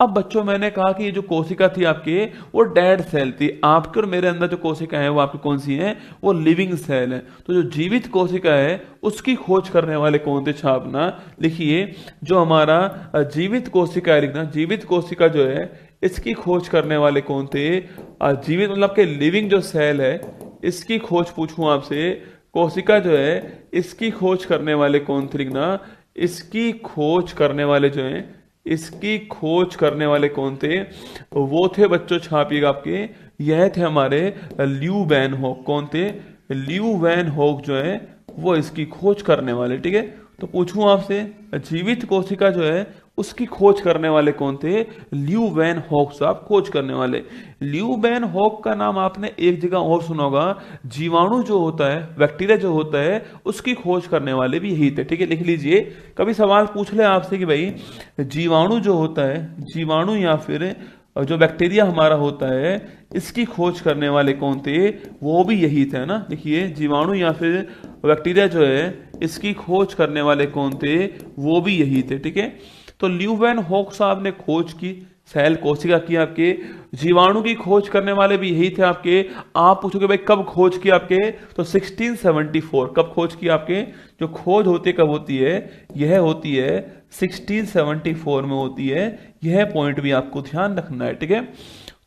अब बच्चों मैंने कहा कि ये जो कोशिका थी आपके वो डेड सेल थी, आपके और मेरे अंदर जो कोशिका है वो आपकी कौन सी है, वो लिविंग सेल है। तो जो जीवित कोशिका है उसकी खोज करने वाले कौन थे छापना, लिखिए जो हमारा जीवित कोशिका है लिखना, जीवित कोशिका जो है इसकी खोज करने वाले कौन थे, जीवित मतलब के लिविंग जो सेल है इसकी खोज पूछूं आपसे, कोशिका जो है इसकी खोज करने वाले कौन थे लिखना, इसकी खोज करने वाले जो है, इसकी खोज करने वाले कौन थे, वो थे बच्चों छापिएगा आपके, यह थे हमारे ल्यू वैन होक। कौन थे, ल्यू वैन होक जो है वो इसकी खोज करने वाले। ठीक है, तो पूछूं आपसे जीवित कोशिका जो है उसकी खोज करने वाले कौन थे, ल्यू वैन होक साहब खोज करने वाले। ल्यू वैन होक का नाम आपने एक जगह और सुना होगा, जीवाणु जो होता है, बैक्टीरिया जो होता है उसकी खोज करने वाले भी यही थे। ठीक है, लिख लीजिए, कभी सवाल पूछ ले आपसे कि भाई जीवाणु जो होता है, जीवाणु या फिर जो बैक्टीरिया हमारा होता है इसकी खोज करने वाले कौन थे, वो भी यही थे ना। देखिए जीवाणु या फिर बैक्टीरिया जो है इसकी खोज करने वाले कौन थे, वो भी यही थे। ठीक है, तो ल्यू वैन होक साहब ने खोज की, सेल कोशिका की आपके, जीवाणु की खोज करने वाले भी यही थे आपके। आप पूछोगे भाई कब खोज की आपके, तो 1674। कब खोज की आपके, जो खोज होती है कब होती है, यह होती है 1674 में होती है। यह पॉइंट भी आपको ध्यान रखना है। ठीक है,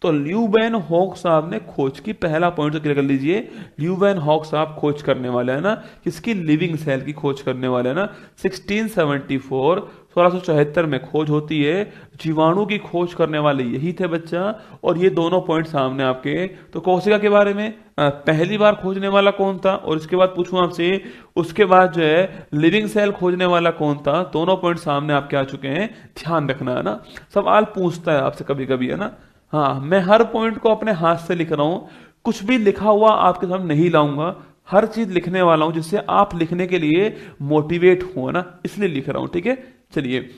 तो ल्यू वैन होक साहब ने खोज की, पहला पॉइंट तो क्लियर कर लीजिए, ल्यू वैन होक साहब खोज करने वाले है ना, किसकी, लिविंग सेल की खोज करने वाले है ना। 1674 में खोज होती है, जीवाणु की खोज करने वाले यही थे बच्चा। और ये दोनों पॉइंट सामने आपके। तो कोशिका के बारे में पहली बार खोजने वाला कौन था, और इसके बाद पूछूं आपसे उसके बाद जो है लिविंग सेल खोजने वाला कौन था, दोनों पॉइंट सामने आपके आ चुके हैं, ध्यान रखना है ना। सवाल पूछता है आपसे कभी कभी, है ना। हाँ, मैं हर पॉइंट को अपने हाथ से लिख रहा हूं, कुछ भी लिखा हुआ आपके सामने नहीं लाऊंगा, हर चीज लिखने वाला हूं जिससे आप लिखने के लिए मोटिवेट हो ना, इसलिए लिख रहा हूं। ठीक है, चलिए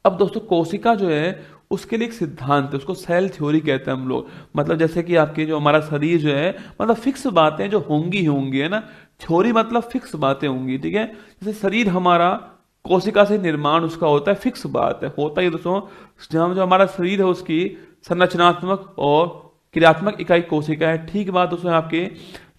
अब दोस्तों कोशिका जो है उसके लिए एक सिद्धांत है, उसको सेल थ्योरी कहते हैं हम लोग। मतलब जैसे कि आपके जो हमारा शरीर जो है, मतलब फिक्स बातें जो होंगी ही होंगी, है ना। थ्योरी मतलब फिक्स बातें होंगी। ठीक है, जैसे शरीर हमारा कोशिका से निर्माण उसका होता है, फिक्स बात है, होता है दोस्तों। जहां जो हमारा शरीर है उसकी संरचनात्मक और क्रियात्मक इकाई कोशिका है। ठीक बात दोस्तों, आपके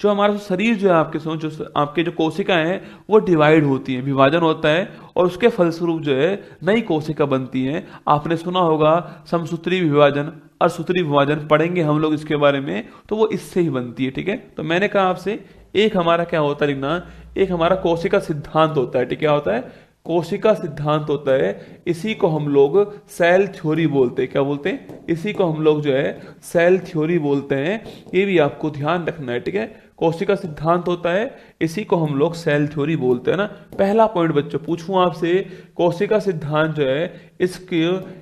जो हमारा शरीर जो है आपके जो आपके जो कोशिकाएं हैं वो डिवाइड होती हैं, विभाजन होता है, और उसके फलस्वरूप जो है नई कोशिका बनती है। आपने सुना होगा समसूत्री विभाजन, असूत्री विभाजन, पढ़ेंगे हम लोग इसके बारे में, तो वो इससे ही बनती है। ठीक है, तो मैंने कहा आपसे एक हमारा क्या होता है लिखना, एक हमारा कोशिका सिद्धांत होता है। ठीक, क्या होता है, कोशिका सिद्धांत होता है, इसी को हम लोग सेल थ्योरी बोलते हैं। क्या बोलते हैं, इसी को हम लोग जो है सेल थ्योरी बोलते हैं, ये भी आपको ध्यान रखना है। ठीक है, कोशिका सिद्धांत होता है, इसी को हम लोग सेल थ्योरी बोलते हैं ना। पहला पॉइंट बच्चों पूछूं आपसे, कोशिका सिद्धांत जो है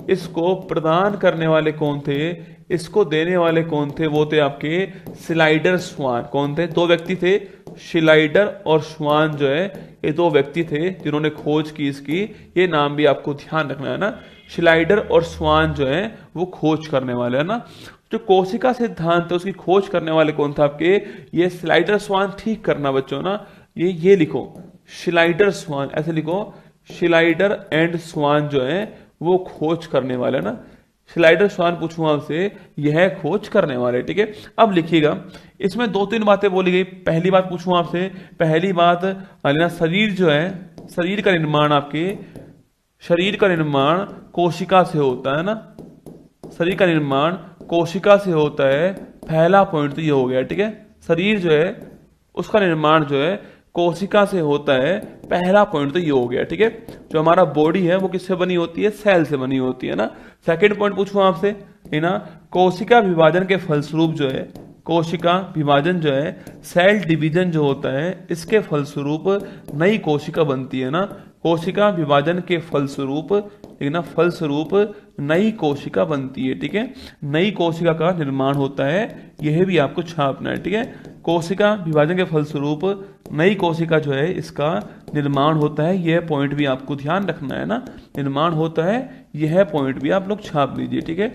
इसको प्रदान करने वाले कौन थे, इसको देने वाले कौन थे, वो थे आपके स्लाइडर स्वान। कौन थे, दो व्यक्ति थे, श्लाइडर और स्वान जो है ये दो व्यक्ति थे जिन्होंने खोज की इसकी। ये नाम भी आपको ध्यान रखना है ना, श्लाइडर और स्वान जो है वो खोज करने वाले है ना। जो कोशिका सिद्धांत है उसकी खोज करने वाले कौन था आपके, ये स्लाइडर स्वान। ठीक करना बच्चों ना, ये लिखो श्लाइडर स्वान, ऐसे लिखो, श्लाइडर एंड स्वान जो है वो खोज करने वाले ना। स्लाइडर स्वान पूछूं आपसे, यह खोज करने वाले। ठीक है, अब लिखिएगा, इसमें दो तीन बातें बोली गई। पहली बात पूछूं आपसे, पहली बात लेना, शरीर जो है, शरीर का निर्माण आपके, शरीर का निर्माण कोशिका से होता है ना, शरीर का निर्माण कोशिका से होता है। पहला पॉइंट तो ये हो गया। ठीक है, शरीर जो है उसका निर्माण जो है कोशिका से होता है, पहला पॉइंट तो ये हो गया। ठीक है, जो हमारा बॉडी है वो किससे बनी होती है, सेल से बनी होती है ना। सेकंड पॉइंट पूछूं आपसे, है ना, कोशिका विभाजन के फलस्वरूप जो है, कोशिका विभाजन जो है, सेल डिवीजन जो होता है, इसके फलस्वरूप नई कोशिका बनती है ना। कोशिका विभाजन के फलस्वरूप, ठीक ना, फलस्वरूप नई कोशिका बनती है। ठीक है, नई कोशिका का निर्माण होता है, यह भी आपको छापना है। ठीक है, कोशिका विभाजन के फलस्वरूप नई कोशिका जो है इसका निर्माण होता है, यह पॉइंट भी आपको ध्यान रखना है ना, निर्माण होता है, यह पॉइंट भी आप लोग छाप लीजिए। ठीक है,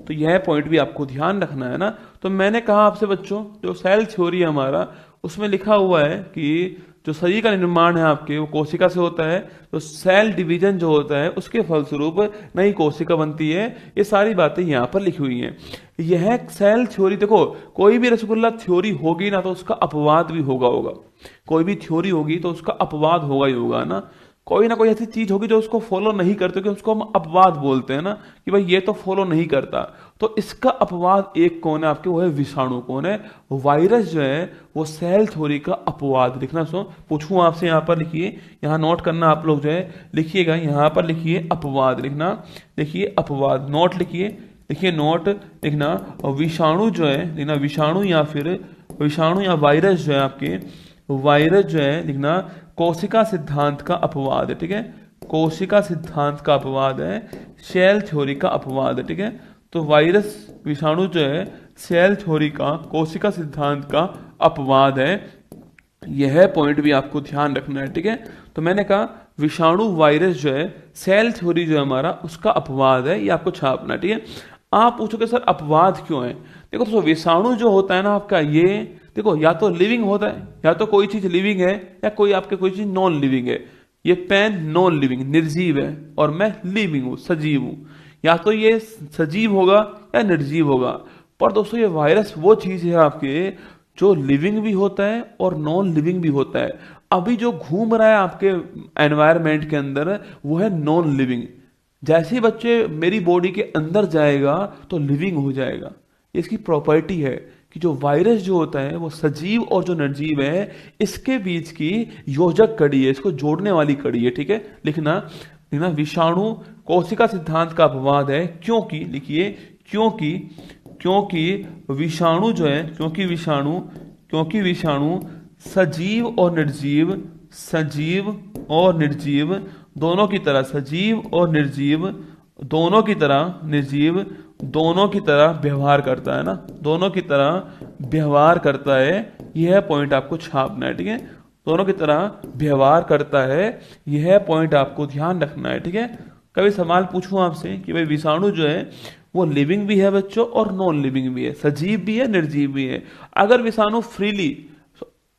तो यह पॉइंट भी आपको ध्यान रखना है ना। तो मैंने कहा आपसे बच्चों, जो सेल थ्योरी है हमारा, उसमें लिखा हुआ है कि जो शरीर का निर्माण है आपके वो कोशिका से होता है, तो सेल डिवीजन जो होता है उसके फलस्वरूप नई कोशिका बनती है। ये सारी बातें यहाँ पर लिखी हुई हैं। यह सेल थ्योरी, देखो कोई भी रसगुल्ला थ्योरी होगी ना तो उसका अपवाद भी होगा। कोई भी थ्योरी होगी तो उसका अपवाद होगा ही होगा ना। कोई ना कोई ऐसी चीज होगी जो उसको फॉलो नहीं करते, कि उसको हम अपवाद बोलते हैं ना, कि भाई ये तो फॉलो नहीं करता। तो इसका अपवाद एक कौन है आपके, वो है विषाणु। कौन है? वायरस जो है वो सेल थ्योरी का अपवाद। लिखना सो पूछूं आपसे, यहाँ पर लिखिए, यहाँ नोट करना आप लोग जो है, लिखिएगा यहाँ पर लिखिए अपवाद लिखना, लिखिए अपवाद, नोट लिखिए, लिखिए नोट लिखना। विषाणु जो है लिखना, विषाणु या फिर विषाणु या वायरस जो है आपके, वायरस जो है लिखना कोशिका सिद्धांत का अपवाद है। ठीक है, कोशिका सिद्धांत का अपवाद है, सेल थ्योरी का अपवाद है। ठीक है, तो वायरस विषाणु जो है सेल थ्योरी का, कोशिका सिद्धांत का अपवाद है। यह पॉइंट भी आपको ध्यान रखना है। ठीक है, तो मैंने कहा विषाणु वायरस जो है सेल थ्योरी जो है हमारा उसका अपवाद है, ये आपको छापना है। ठीक है, आप पूछोगे सर अपवाद क्यों है? देखो तो विषाणु जो होता है ना आपका, ये देखो या तो लिविंग होता है, या तो कोई चीज लिविंग है, या कोई आपके कोई चीज नॉन लिविंग है। ये पेन नॉन लिविंग निर्जीव है, और मैं लिविंग हूं, सजीव हूं। या तो ये सजीव होगा या निर्जीव होगा। पर दोस्तों ये वायरस वो चीज है आपके जो लिविंग भी होता है और नॉन लिविंग भी होता है। अभी जो घूम रहा है आपके एनवायरनमेंट के अंदर वो है नॉन लिविंग। जैसे ही बच्चे मेरी बॉडी के अंदर जाएगा तो लिविंग हो जाएगा। इसकी प्रॉपर्टी है कि जो वायरस जो होता है वो सजीव और जो निर्जीव है इसके बीच की योजक कड़ी है, इसको जोड़ने वाली कड़ी है। ठीक है, लिखना लिखना विषाणु कोशिका सिद्धांत का अपवाद है, क्योंकि लिखिए क्योंकि विषाणु जो है, क्योंकि विषाणु सजीव और निर्जीव, सजीव और निर्जीव दोनों की तरह, सजीव और निर्जीव दोनों की तरह, निर्जीव दोनों की तरह व्यवहार करता है ना, दोनों की तरह व्यवहार करता है। यह पॉइंट आपको छापना है। ठीक है, दोनों की तरह व्यवहार करता है, यह पॉइंट आपको ध्यान रखना है। ठीक है, कभी सवाल पूछूं आपसे कि भाई विषाणु जो है वो लिविंग भी है बच्चों और नॉन लिविंग भी है, सजीव भी है निर्जीव भी है। अगर विषाणु फ्रीली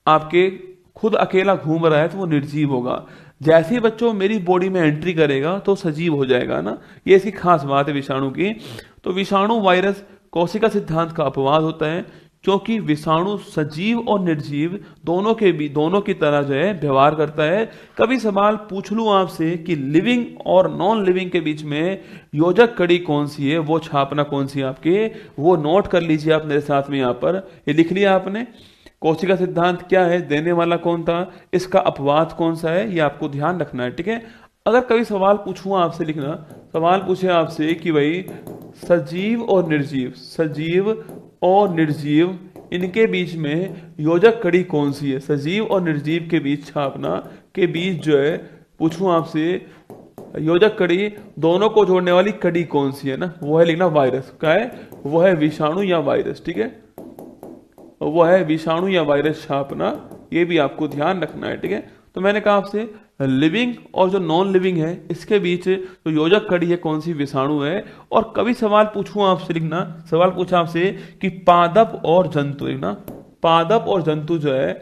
आपके खुद अकेला घूम रहा है तो वो निर्जीव होगा। जैसे ही बच्चों मेरी बॉडी में एंट्री करेगा तो सजीव हो जाएगा ना, ये इसकी खास बात है विषाणु की। तो विषाणु वायरस कोशिका सिद्धांत का अपवाद होता है, क्योंकि विषाणु सजीव और निर्जीव दोनों की तरह जो है व्यवहार करता है। कभी सवाल पूछ लूं आपसे कि लिविंग और नॉन लिविंग के बीच में योजक कड़ी कौन सी है, वो छापना कौन सी है आपके, वो नोट कर लीजिए आप मेरे साथ में। यहाँ पर ये लिख लिया आपने, कोशिका सिद्धांत क्या है, देने वाला कौन था, इसका अपवाद कौन सा है, ये आपको ध्यान रखना है। ठीक है, अगर कभी सवाल पूछूं आपसे, लिखना सवाल पूछे आपसे कि भाई सजीव और निर्जीव, सजीव और निर्जीव इनके बीच में योजक कड़ी कौन सी है, सजीव और निर्जीव के बीच छापना के बीच जो है पूछूं आपसे योजक कड़ी, दोनों को जोड़ने वाली कड़ी कौन सी है ना, वो है लिखना वायरस। क्या है वो? है विषाणु या वायरस। ठीक है, वो है विषाणु या वायरस छापना, ये भी आपको ध्यान रखना है। ठीक है, तो मैंने कहा आपसे लिविंग और जो नॉन लिविंग है इसके बीच जो योजक कड़ी है कौन सी, विषाणु है। और कभी सवाल पूछूं आपसे, लिखना सवाल पूछा आपसे कि पादप और जंतु, लिखना पादप और जंतु जो है,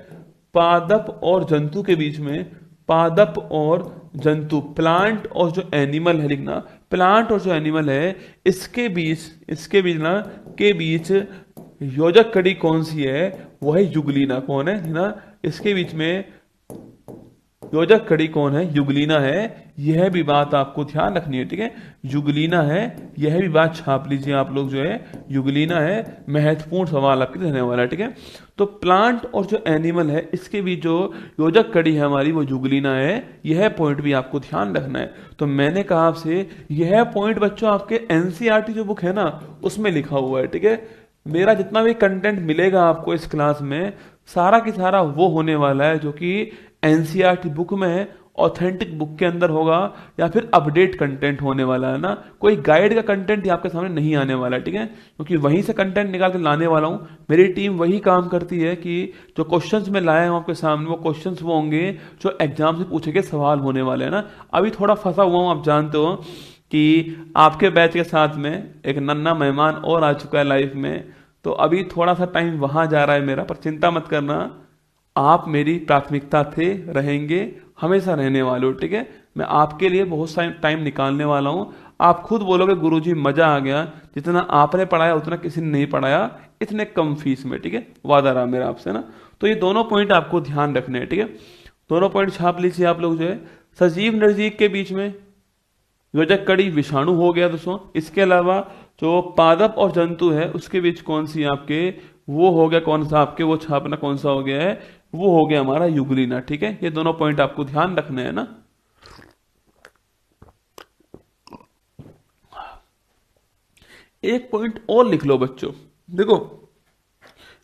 पादप और जंतु के बीच में, पादप और जंतु प्लांट और जो एनिमल है, लिखना प्लांट और जो एनिमल है इसके बीच ना के बीच योजक कड़ी कौन सी है, वो है युगलीना। कौन है ना, इसके बीच में योजक कड़ी कौन है, युगलीना है। यह भी बात आपको ध्यान रखनी है। ठीक है, युगलीना है, यह भी बात छाप लीजिए आप लोग जो है, युगलीना है। महत्वपूर्ण सवाल आपके रहने वाला है। ठीक है, तो प्लांट और जो एनिमल है इसके बीच जो योजक कड़ी है हमारी वो युगलीना है, यह पॉइंट भी आपको ध्यान रखना है। तो मैंने कहा आपसे यह पॉइंट बच्चों आपके एनसीईआरटी जो बुक है ना उसमें लिखा हुआ है। ठीक है, मेरा जितना भी कंटेंट मिलेगा आपको इस क्लास में सारा की सारा वो होने वाला है जो कि एनसीईआरटी बुक में है, ऑथेंटिक बुक के अंदर होगा, या फिर अपडेट कंटेंट होने वाला है ना। कोई गाइड का कंटेंट आपके सामने नहीं आने वाला है। ठीक है, क्योंकि वहीं से कंटेंट निकाल के लाने वाला हूं। मेरी टीम वही काम करती है कि जो क्वेश्चंस मैं लाया हूं आपके सामने वो क्वेश्चंस वो होंगे जो एग्जाम से पूछे गए सवाल होने वाले हैं ना। अभी थोड़ा फंसा हुआ हूं, आप जानते हो कि आपके बैच के साथ में एक नन्ना मेहमान और आ चुका है लाइफ में, तो अभी थोड़ा सा टाइम वहां जा रहा है मेरा, पर चिंता मत करना, आप मेरी प्राथमिकता थे, रहेंगे, हमेशा रहने वाले हो, ठीक है। मैं आपके लिए बहुत सारा टाइम निकालने वाला हूँ। आप खुद बोलोगे गुरुजी मजा आ गया, जितना आपने पढ़ाया उतना किसी ने नहीं पढ़ाया, इतने कम फीस में, ठीक है, वादा रहा मेरा आपसे ना। तो ये दोनों पॉइंट आपको ध्यान रखने हैं, ठीक है। दोनों पॉइंट छाप लीजिए आप लोग जो है। सजीव निर्जीव के बीच में योजक कड़ी विषाणु हो गया दोस्तों। इसके अलावा जो पादप और जंतु है उसके बीच कौन सी आपके, वो हो गया कौन सा आपके, वो छापना कौन सा हो गया है, वो हो गया हमारा युगलीना, ठीक है। ये दोनों पॉइंट आपको ध्यान रखने हैं ना। एक पॉइंट और लिख लो बच्चों, देखो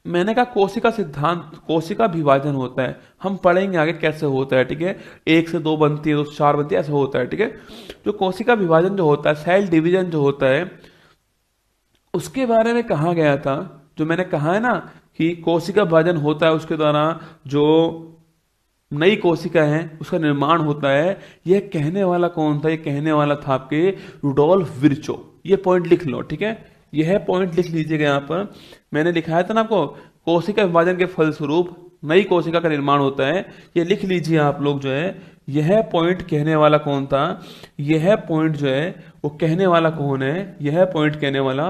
मैंने कहा कोशिका सिद्धांत, कोशिका विभाजन होता है, हम पढ़ेंगे आगे कैसे होता है, ठीक है। 1 से 2 बनती है, 2 से 4 बनती है, ऐसा होता है, ठीक है। जो कोशिका विभाजन जो होता है, सेल डिवीजन जो होता है, उसके बारे में कहा गया था, जो मैंने कहा है ना कि कोशिका विभाजन होता है, उसके द्वारा जो नई कोशिका है उसका निर्माण होता है। यह कहने वाला कौन था, ये कहने वाला था आपके रुडोल्फ विर्चो। ये पॉइंट लिख लो, ठीक है, यह पॉइंट लिख लीजिएगा। यहाँ पर मैंने लिखाया था ना आपको, कोशिका विभाजन के फलस्वरूप नई कोशिका का निर्माण होता है, ये लिख लीजिए आप लोग जो है। यह पॉइंट कहने वाला कौन था, यह पॉइंट जो है वो कहने वाला कौन है, यह पॉइंट कहने वाला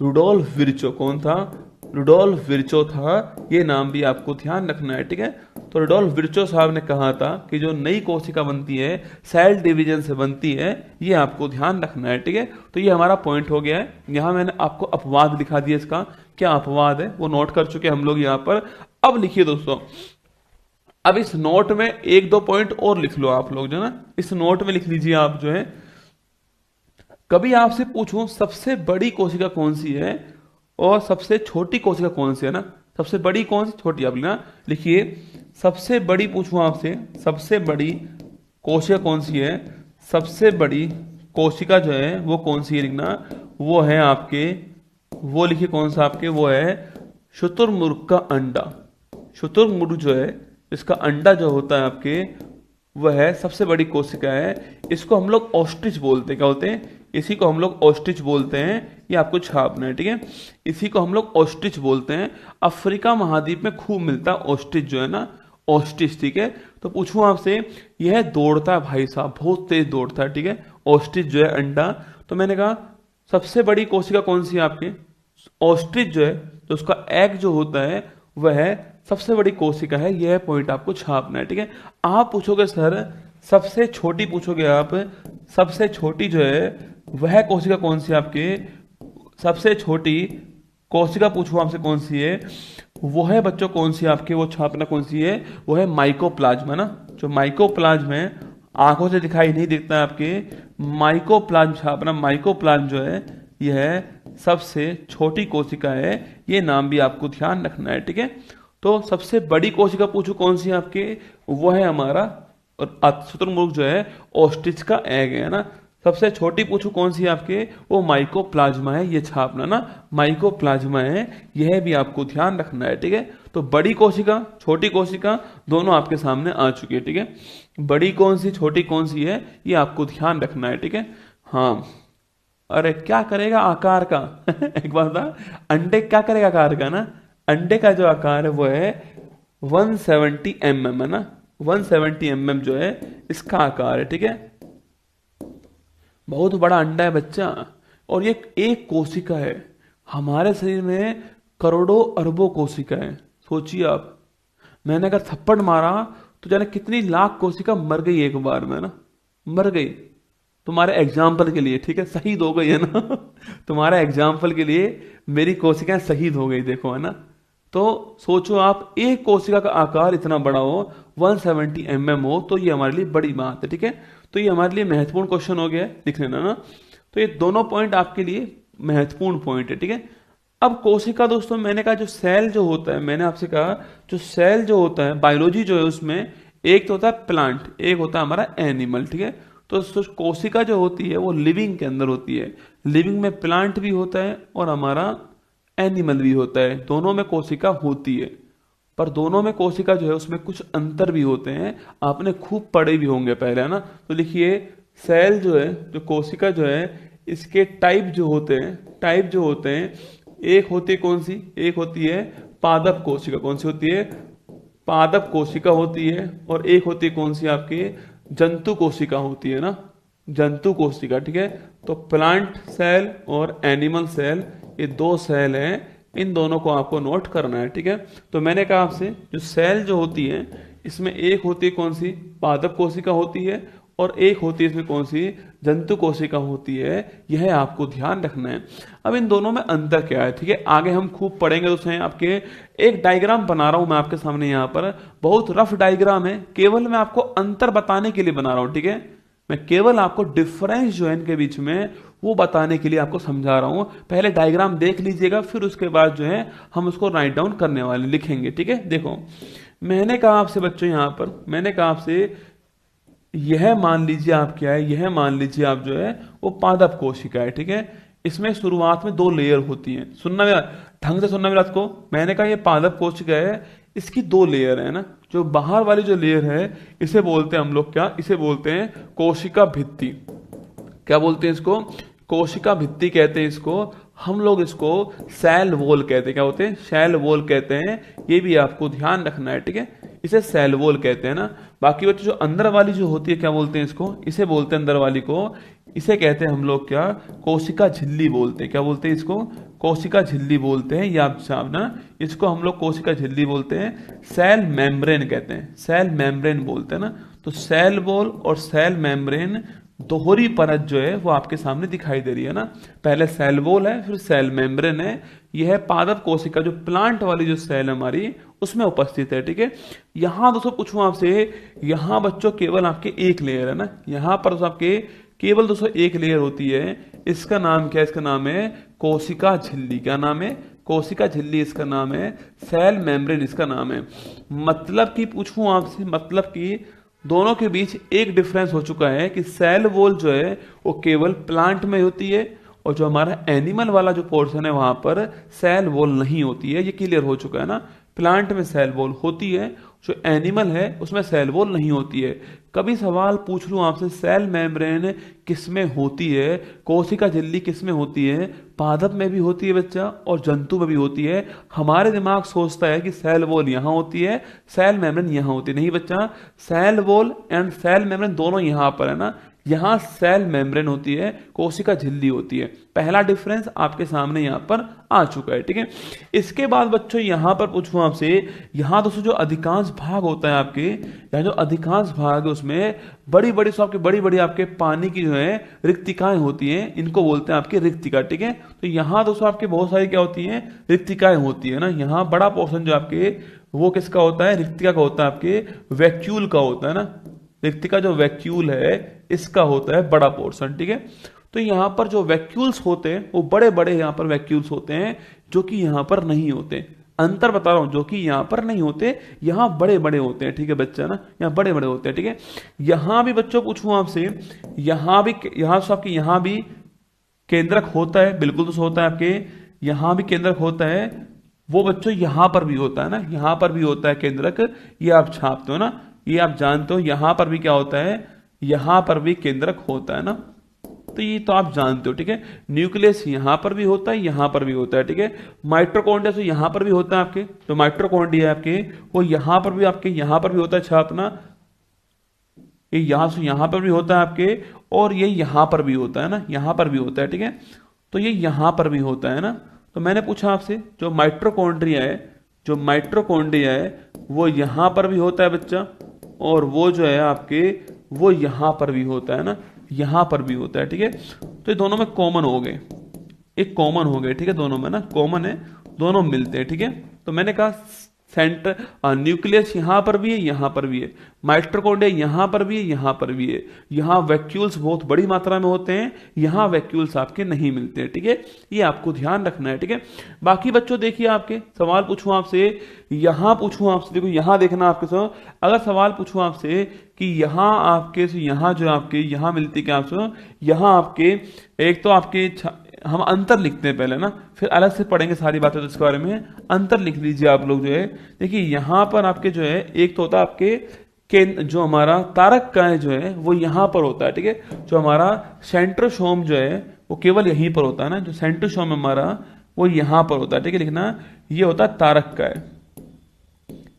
रुडोल्फ विर्चो। कौन था, रुडोल्फ विर्चो था। ये नाम भी आपको ध्यान रखना है, ठीक है। तो रुडोल्फ विर्चो साहब ने कहा था कि जो नई कोशिका बनती है सेल डिवीजन से बनती है, ये आपको ध्यान रखना है, ठीक है। तो ये हमारा पॉइंट हो गया है। यहाँ मैंने आपको अपवाद दिखा दिया, इसका क्या अपवाद है वो नोट कर चुके हम लोग यहाँ पर। अब लिखिए दोस्तों, अब इस नोट में 1-2 पॉइंट और लिख लो आप लोग जो ना, इस नोट में लिख लीजिए आप जो है। कभी आपसे पूछूं सबसे बड़ी कोशिका कौन सी है और सबसे छोटी कोशिका कौन सी है ना, सबसे बड़ी कौन सी, छोटी, आप ना लिखिए। सबसे बड़ी पूछूं आपसे, सबसे बड़ी कोशिका कौन सी है, सबसे बड़ी कोशिका जो है वो कौन सी है लिखना, वो है आपके, वो लिखिए कौन सा आपके, वो है शुतुरमुर्ग का अंडा। शुतुरमुर्ग जो है इसका अंडा जो होता है आपके, वह है सबसे बड़ी कोशिका है। इसको हम लोग ऑस्ट्रिच बोलते हैं, क्या बोलते हैं, इसी को हम लोग ऑस्ट्रिच बोलते हैं। ये आपको छापना है, ठीक है, इसी को हम लोग ऑस्ट्रिच बोलते हैं। अफ्रीका महाद्वीप में खूब मिलता है ऑस्ट्रिच जो है ना, ऑस्ट्रिच, ठीक है। तो पूछूं आपसे, यह दौड़ता है भाई साहब, बहुत तेज दौड़ता है, ठीक है, ऑस्ट्रिच जो है अंडा। तो मैंने कहा सबसे बड़ी कोशिका कौन सी है आपके, ऑस्ट्रिच जो है, तो उसका एग जो होता है वह सबसे बड़ी कोशिका है। यह पॉइंट आपको छापना है, ठीक है। आप पूछोगे सर सबसे छोटी, पूछोगे आप सबसे छोटी जो है वह कोशिका कौन सी है आपके, सबसे छोटी कोशिका पूछो आपसे कौन सी है, वो है बच्चों कौन सी आपके, वो छापना कौन सी है, वो है माइकोप्लाज्मा ना। जो माइकोप्लाज्म है आंखों से दिखाई नहीं देता है आपके, माइकोप्लाज्म छापना। माइकोप्लाज्म जो है यह सबसे छोटी कोशिका है, ये नाम भी आपको ध्यान रखना है, ठीक है। तो सबसे बड़ी कोशिका पूछो कौन सी है आपके, वो है हमारा शुतुरमुर्ग जो है ऑस्ट्रिच का एग है ना। सबसे छोटी पूछो कौन सी है आपके, वो माइकोप्लाज्मा है, ये छापना ना, माइकोप्लाज्मा है, यह भी आपको ध्यान रखना है, ठीक है। तो बड़ी कोशिका छोटी कोशिका दोनों आपके सामने आ चुकी है, ठीक है। बड़ी कौन सी छोटी कौन सी है ये आपको ध्यान रखना है, ठीक है। हाँ, अरे क्या करेगा आकार का एक बात था, अंडे क्या करेगा आकार का ना, अंडे का जो आकार है वो है 170 mm है ना, 170 mm जो है इसका आकार है, ठीक है। बहुत बड़ा अंडा है बच्चा, और ये एक कोशिका है। हमारे शरीर में करोड़ों अरबों कोशिका है, सोचिए आप। मैंने अगर थप्पड़ मारा तो जाने कितनी लाख कोशिका मर गई एक बार में ना, मर गई। तुम्हारे एग्जाम्पल के लिए, ठीक है, शहीद हो गई है ना तुम्हारे एग्जाम्पल के लिए मेरी कोशिकाएं शहीद हो गई, देखो है ना। तो सोचो आप, एक कोशिका का आकार इतना बड़ा हो, 170 mm हो, तो ये हमारे लिए बड़ी बात है, ठीक है। तो ये हमारे लिए महत्वपूर्ण क्वेश्चन हो गया है, लिख लेना ना। तो ये दोनों पॉइंट आपके लिए महत्वपूर्ण पॉइंट है, ठीक है। अब कोशिका दोस्तों, मैंने कहा जो सेल जो होता है, मैंने आपसे कहा जो सेल जो होता है, बायोलॉजी जो है उसमें एक तो होता है प्लांट, एक होता है हमारा एनिमल, ठीक है। तो कोशिका जो होती है वो लिविंग के अंदर होती है। लिविंग में प्लांट भी होता है और हमारा एनिमल भी होता है, दोनों में कोशिका होती है। पर दोनों में कोशिका जो है उसमें कुछ अंतर भी होते हैं, आपने खूब पढ़े भी होंगे पहले, है ना। तो लिखिए, सेल जो है, जो कोशिका जो है, इसके टाइप जो होते हैं, टाइप जो होते हैं, एक होती है कौन सी, एक होती है पादप कोशिका। कौन सी होती है, पादप कोशिका होती है और एक होती है कौन सी आपकी जंतु कोशिका होती है ना, जंतु कोशिका। ठीक है, तो प्लांट सेल और एनिमल सेल ये दो सेल हैं, इन दोनों को आपको नोट करना है। ठीक है, तो मैंने कहा आपसे जो सेल जो होती है इसमें एक होती है कौन सी पादप कोशिका होती है और एक होती है इसमें कौन सी जंतु कोशिका होती है, यह आपको ध्यान रखना है। अब इन दोनों में अंतर क्या है, ठीक है, आगे हम खूब पढ़ेंगे। दोस्तों आपके एक डायग्राम बना रहा हूं मैं आपके सामने, यहाँ पर बहुत रफ डायग्राम है, केवल मैं आपको अंतर बताने के लिए बना रहा हूं। ठीक है, मैं केवल आपको डिफरेंस जो है इनके बीच में वो बताने के लिए आपको समझा रहा हूं। पहले डायग्राम देख लीजिएगा, फिर उसके बाद जो है हम उसको राइट डाउन करने वाले लिखेंगे। ठीक है, देखो मैंने कहा आपसे बच्चों, यहां पर मैंने कहा आपसे यह मान लीजिए आप क्या है, यह मान लीजिए आप जो है वो पादप कोशिका है। ठीक है, इसमें शुरुआत में दो लेयर होती हैं। सुनना मेरा ढंग से सुनना मेरा को, मैंने कहा ये पादप कोशिका है, इसकी दो लेयर है ना। जो बाहर वाली जो लेयर है इसे बोलते हैं हम लोग क्या, इसे बोलते हैं कोशिका भित्ति। क्या बोलते हैं इसको, कोशिका भित्ति कहते हैं इसको। हम लोग इसको सेल वॉल कहते हैं। क्या होते हैं, सेल वॉल कहते हैं। ये भी आपको ध्यान रखना है। ठीक है, इसे सेल वॉल कहते हैं ना। बाकी बच्चों जो अंदर वाली जो होती है क्या बोलते हैं इसको, इसे बोलते हैं अंदर वाली को, इसे कहते हैं हम लोग क्या, कोशिका झिल्ली बोलते हैं। क्या बोलते हैं इसको, कोशिका झिल्ली बोलते हैं। या आप ना इसको हम लोग कोशिका झिल्ली बोलते हैं, सेल मेम्ब्रेन कहते हैं, सेल मेम्ब्रेन बोलते हैं ना। तो सेल वॉल और सेल मेम्ब्रेन दोहरी परत जो है वो आपके सामने दिखाई दे रही है ना। पहले सेल वॉल है, फिर सेल मेम्ब्रेन है। यह है पादप कोशिका, जो प्लांट वाली जो सेल हमारी उसमें उपस्थित है। ठीक है, यहां दोस्तों पूछूं आपसे, यहां बच्चों केवल आपके एक लेयर है ना, यहां पर दोस्तों आपके केवल दोस्तों एक लेयर होती है। इसका नाम क्या है, इसका नाम है कोशिका झिल्ली। क्या नाम है, कोशिका झिल्ली इसका नाम है, सेल मेम्ब्रेन इसका नाम है। मतलब कि पूछूं आपसे, मतलब कि दोनों के बीच एक डिफरेंस हो चुका है कि सेल वॉल जो है वो केवल प्लांट में होती है और जो हमारा एनिमल वाला जो पोर्शन है वहां पर सेल वॉल नहीं होती है। ये क्लियर हो चुका है ना, प्लांट में सेल वॉल होती है, जो एनिमल है उसमें सेल वॉल नहीं होती है। कभी सवाल पूछ लूं आपसे सेल मेम्ब्रेन किसमें होती है, कोशिका झिल्ली किसमें होती है, पादप में भी होती है बच्चा और जंतु में भी होती है। हमारे दिमाग सोचता है कि सेल वॉल यहां होती है, सेल मेम्ब्रेन यहां होती है। नहीं बच्चा, cell wall and cell membrane दोनों यहां पर है ना। यहां सेल मेम्ब्रेन होती है, कोशिका झिल्ली होती है। पहला डिफरेंस आपके सामने यहां पर आ चुका है। ठीक है, इसके बाद बच्चों यहां पर पूछूं आपसे, यहां दोस्तों जो अधिकांश भाग होता है आपके, यहाँ जो अधिकांश भाग है उसमें बड़ी बड़ी आपके बड़ी बड़ी आपके पानी की जो है रिक्तिकाएं होती हैं, इनको बोलते हैं आपके रिक्तिका। ठीक है, तो यहाँ दोस्तों आपके बहुत सारी क्या होती हैं, रिक्तिकाएं होती है ना। यहाँ बड़ा पोर्शन जो आपके वो किसका होता है, रिक्तिका का होता है, आपके वैक्यूल का होता है ना। रिक्तिका जो वैक्यूल है इसका होता है बड़ा पोर्शन। ठीक है, तो यहां पर जो वैक्यूल्स होते हैं वो बड़े बड़े यहां पर वैक्यूल्स होते हैं, जो कि यहां पर नहीं होते। अंतर बता रहा हूं, जो कि यहां पर नहीं होते, यहां बड़े बड़े होते हैं। ठीक है बच्चा ना, यहां बड़े बड़े होते हैं। ठीक है, यहां भी बच्चों पूछूं आपसे, यहां भी, यहां से आपके यहां भी केंद्रक होता है, बिल्कुल तो होता है आपके यहां भी केंद्रक होता है। वो बच्चों यहां पर भी होता है ना, यहां पर भी होता है केंद्रक, ये आप छापते हो ना, ये आप जानते हो। यहां पर भी क्या होता है, यहां पर भी केंद्रक होता है ना, तो ये तो आप जानते हो। ठीक है, न्यूक्लियस यहां पर भी होता है, यहां पर भी होता है। ठीक है, माइटोकॉन्ड्रिया तो यहां पर भी होता है आपके, तो माइटोकॉन्ड्रिया है आपके वो यहां पर भी आपके यहां पर भी होता है छापना, ये यहां से यहां पर भी होता है आपके, और ये यहां पर भी होता है ना, यहां पर भी होता है। ठीक है, तो ये यहां पर भी होता है ना। तो मैंने पूछा आपसे, जो माइटोकॉन्ड्रिया है, जो माइटोकॉन्ड्रिया है वो यहां पर भी होता है बच्चा, और वो जो है आपके वो यहां पर भी होता है ना, यहां पर भी होता है। ठीक है, तो ये दोनों में कॉमन हो गए, एक कॉमन हो गए। ठीक है, दोनों में ना कॉमन है, दोनों मिलते हैं। ठीक है, तो मैंने कहा सेंटर न्यूक्लियस यहां पर भी है, यहां पर भी है, माइटोकॉन्ड्रिया यहां पर भी है, यहां पर भी है। यहां वैक्यूल्स बहुत बड़ी मात्रा में होते हैं, यहां वैक्यूल्स आपके नहीं मिलते हैं। ठीक है, ये आपको ध्यान रखना है। ठीक है, बाकी बच्चों देखिए, आपके सवाल पूछूं आपसे, यहां पूछूं आपसे, देखो यहां देखना आपके साथ, अगर सवाल पूछूं आपसे कि यहां आपके यहां जो आपके यहां मिलती क्या आपसे, यहां आपके एक तो आपके हम अंतर लिखते हैं पहले ना, फिर अलग से पढ़ेंगे सारी बातें तो इसके बारे में। अंतर लिख लीजिए आप लोग जो है, देखिए यहां पर आपके जो है एक तो होता है आपके जो हमारा तारक का है जो है वो यहां पर होता है। ठीक है, जो हमारा सेंट्रोसोम जो है वो केवल यहीं पर होता है ना, जो सेंट्रोसोम हमारा वो यहां पर होता है। ठीक है, लिखना ये होता है तारक का है,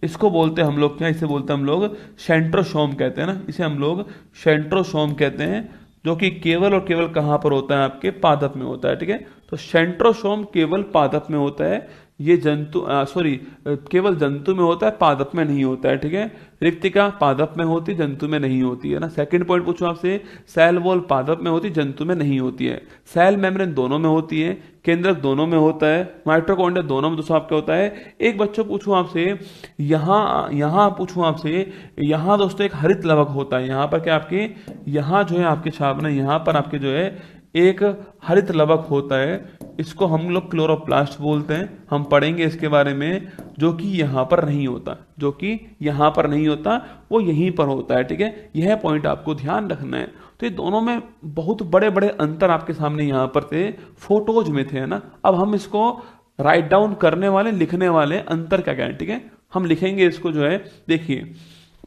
इसको बोलते हैं हम लोग क्या, इसे बोलते हैं हम लोग सेंट्रोसोम कहते हैं ना, इसे हम लोग सेंट्रोसोम कहते हैं, जो कि केवल और केवल कहाँ पर होता है, आपके पादप में होता है। ठीक है, तो सेंट्रोसोम केवल पादप में होता है, ये जंतु सॉरी केवल जंतु में होता है, पादप में नहीं होता है। ठीक है, रिक्तिका पादप में होती, जंतु में नहीं होती है ना। सेकंड पॉइंट पूछूं आपसे, सेल वॉल पादप में होती, जंतु में नहीं होती है। सेल मेम्ब्रेन दोनों में होती है, केंद्रक दोनों में होता है, माइटोकॉन्ड्रिया दोनों में दोस्तों आपका होता है। एक बच्चों पूछूं आपसे, यहाँ पूछूं आपसे, यहाँ दोस्तों एक हरित लवक होता है, यहाँ पर क्या आपके, यहाँ जो है आपके छाप ना, यहाँ पर आपके जो है एक हरित लवक होता है, इसको हम लोग क्लोरोप्लास्ट बोलते हैं, हम पढ़ेंगे इसके बारे में, जो कि यहाँ पर नहीं होता, जो कि यहाँ पर नहीं होता, वो यहीं पर होता है। ठीक है, यह पॉइंट आपको ध्यान रखना है। तो ये दोनों में बहुत बड़े बड़े अंतर आपके सामने यहाँ पर थे, फोटोज में थे, है ना। अब हम इसको राइट डाउन करने वाले, लिखने वाले अंतर क्या क्या है। ठीक है, हम लिखेंगे इसको जो है, देखिए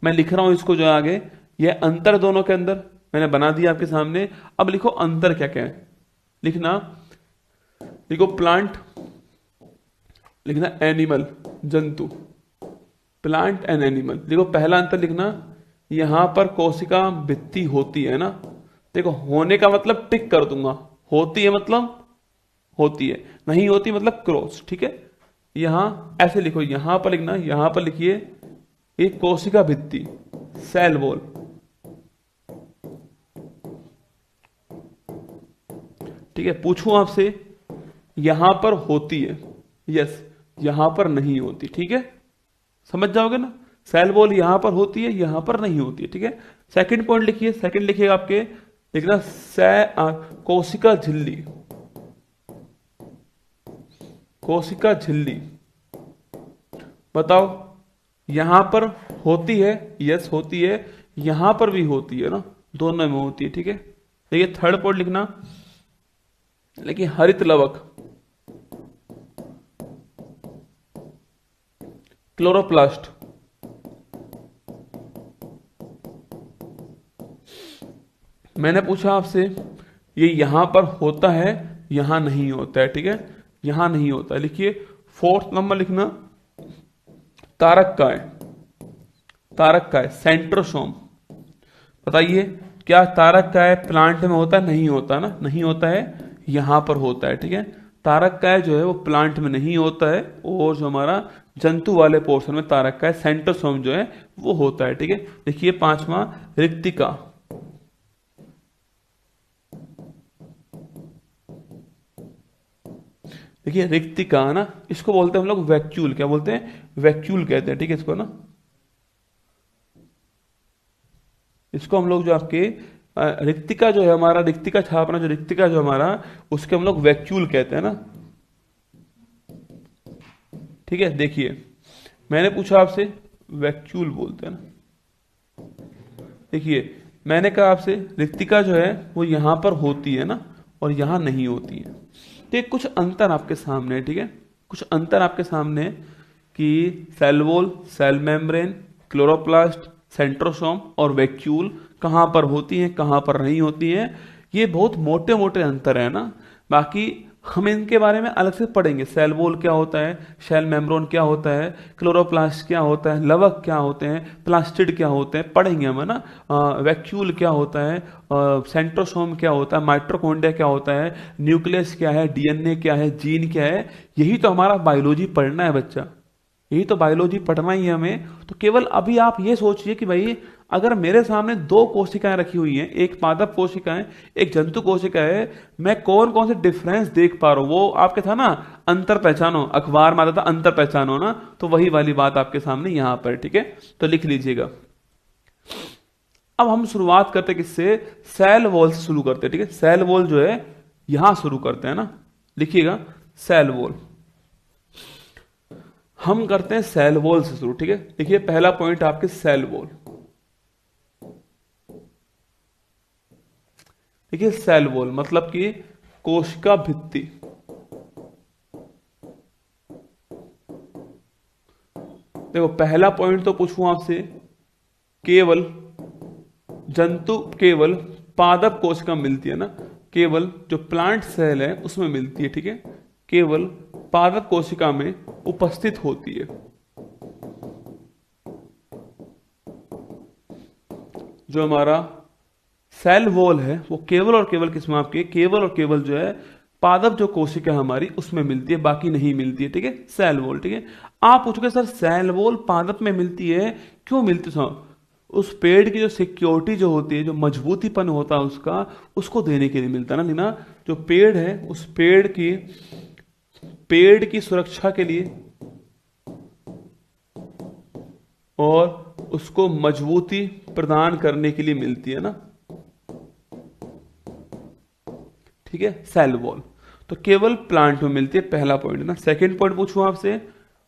मैं लिख रहा हूं इसको जो है आगे, यह अंतर दोनों के अंदर मैंने बना दिया आपके सामने। अब लिखो अंतर क्या क्या है, लिखना, लिखो प्लांट, लिखना एनिमल, जंतु, प्लांट एंड एनिमल। देखो पहला अंतर लिखना, यहां पर कोशिका भित्ति होती है ना, देखो होने का मतलब टिक कर दूंगा, होती है मतलब होती है, नहीं होती मतलब क्रॉस। ठीक है, यहां ऐसे लिखो, यहां पर लिखना, यहां पर लिखिए एक कोशिका भित्ति, सेल वॉल। ठीक है, पूछूं आपसे, यहां पर होती है, यस, यहां पर नहीं होती। ठीक है, समझ जाओगे ना, सेल वॉल यहां पर होती है, यहां पर नहीं होती है। ठीक है, सेकंड पॉइंट लिखिए, सेकंड लिखिएगा आपके, लिखना कोशिका झिल्ली, कोशिका झिल्ली। बताओ, यहां पर होती है, यस होती है, यहां पर भी होती है ना, दोनों में होती है। ठीक है, देखिए थर्ड पॉइंट लिखना, लेकिन हरित लवक, क्लोरोप्लास्ट, मैंने पूछा आपसे, ये यहां पर होता है, यहां नहीं होता है। ठीक है, यहां नहीं होता है। लिखिए फोर्थ नंबर लिखना, तारक काय, तारक काय, सेंट्रोसोम। बताइए, क्या तारक काय प्लांट में होता है, नहीं होता ना, नहीं होता है, यहां पर होता है। ठीक है, तारक काय जो है वो प्लांट में नहीं होता है, और जो हमारा जंतु वाले पोर्शन में तारक काय, सेंट्रोसोम जो है वो होता है। ठीक है, देखिए पांचवा, रिक्तिका, देखिए रिक्तिका ना, इसको बोलते हैं हम लोग वैक्यूल, क्या बोलते हैं, वैक्यूल कहते हैं। ठीक है, इसको ना, इसको हम लोग जो आपके रिक्तिका जो है हमारा, रिक्तिका छापना, जो रिक्तिका जो हमारा, उसके हम लोग वैक्यूल कहते हैं ना। ठीक है, देखिए मैंने पूछा आपसे, वैक्यूल बोलते हैं ना। देखिए मैंने कहा आपसे, रिक्तिका जो है वो यहां पर होती है ना, और यहां नहीं होती है। तो कुछ अंतर आपके सामने है। ठीक है, कुछ अंतर आपके सामने है कि cell wall, cell membrane, chloroplast, centrosome और वैक्यूल कहां पर होती हैं, कहां पर नहीं होती हैं। ये बहुत मोटे मोटे अंतर है ना, बाकी हम इनके बारे में अलग से पढ़ेंगे। सेल वॉल क्या होता है, सेल मेम्ब्रेन क्या होता है, क्लोरोप्लास्ट क्या होता है, लवक क्या होते हैं, प्लास्टिड क्या होते हैं, पढ़ेंगे हम, है ना। वैक्यूल क्या होता है, सेंट्रोसोम क्या होता है, माइटोकॉन्ड्रिया क्या होता है, न्यूक्लियस क्या है, डीएनए क्या है, जीन क्या है। यही तो हमारा बायोलॉजी पढ़ना है बच्चा, यही तो बायोलॉजी पढ़ना ही है हमें। तो केवल अभी आप ये सोचिए कि भाई अगर मेरे सामने दो कोशिकाएं रखी हुई हैं, एक पादप कोशिका है, एक जंतु कोशिका है, मैं कौन कौन से डिफरेंस देख पा रहा हूं। वो आपके था ना, अंतर पहचानो, अखबार में आता था अंतर पहचानो ना, तो वही वाली बात आपके सामने यहां पर। ठीक है, तो लिख लीजिएगा। अब हम शुरुआत करते किससे, सेल वॉल से शुरू करते हैं। ठीक है, सेल वॉल जो है यहां शुरू करते हैं ना, लिखिएगा सेल वॉल, हम करते हैं सेल वॉल से शुरू। ठीक है, देखिए पहला पॉइंट आपके सेल वॉल। देखिए सेल वॉल मतलब कि कोशिका भित्ति। देखो पहला पॉइंट तो पूछूं आपसे, केवल जंतु, केवल पादप कोशिका मिलती है ना, केवल जो प्लांट सेल है उसमें मिलती है। ठीक है, केवल पादप कोशिका में उपस्थित होती है। जो हमारा सेल वॉल है वो केवल और केवल किसमें आपके, केवल और केवल जो है पादप जो कोशिका हमारी उसमें मिलती है, बाकी नहीं मिलती है, ठीक है, सेल वॉल, ठीक है। आप पूछोगे सर सेल वॉल पादप में मिलती है, क्यों मिलती है? उस पेड़ की जो सिक्योरिटी जो होती है, जो मजबूतीपन होता है उसका, उसको देने के लिए मिलता है ना। जो पेड़ है उस पेड़ की सुरक्षा के लिए और उसको मजबूती प्रदान करने के लिए मिलती है ना, ठीक है, सेल वॉल। तो केवल प्लांट में मिलती है, पहला पॉइंट है ना। सेकंड पॉइंट पूछूं आपसे,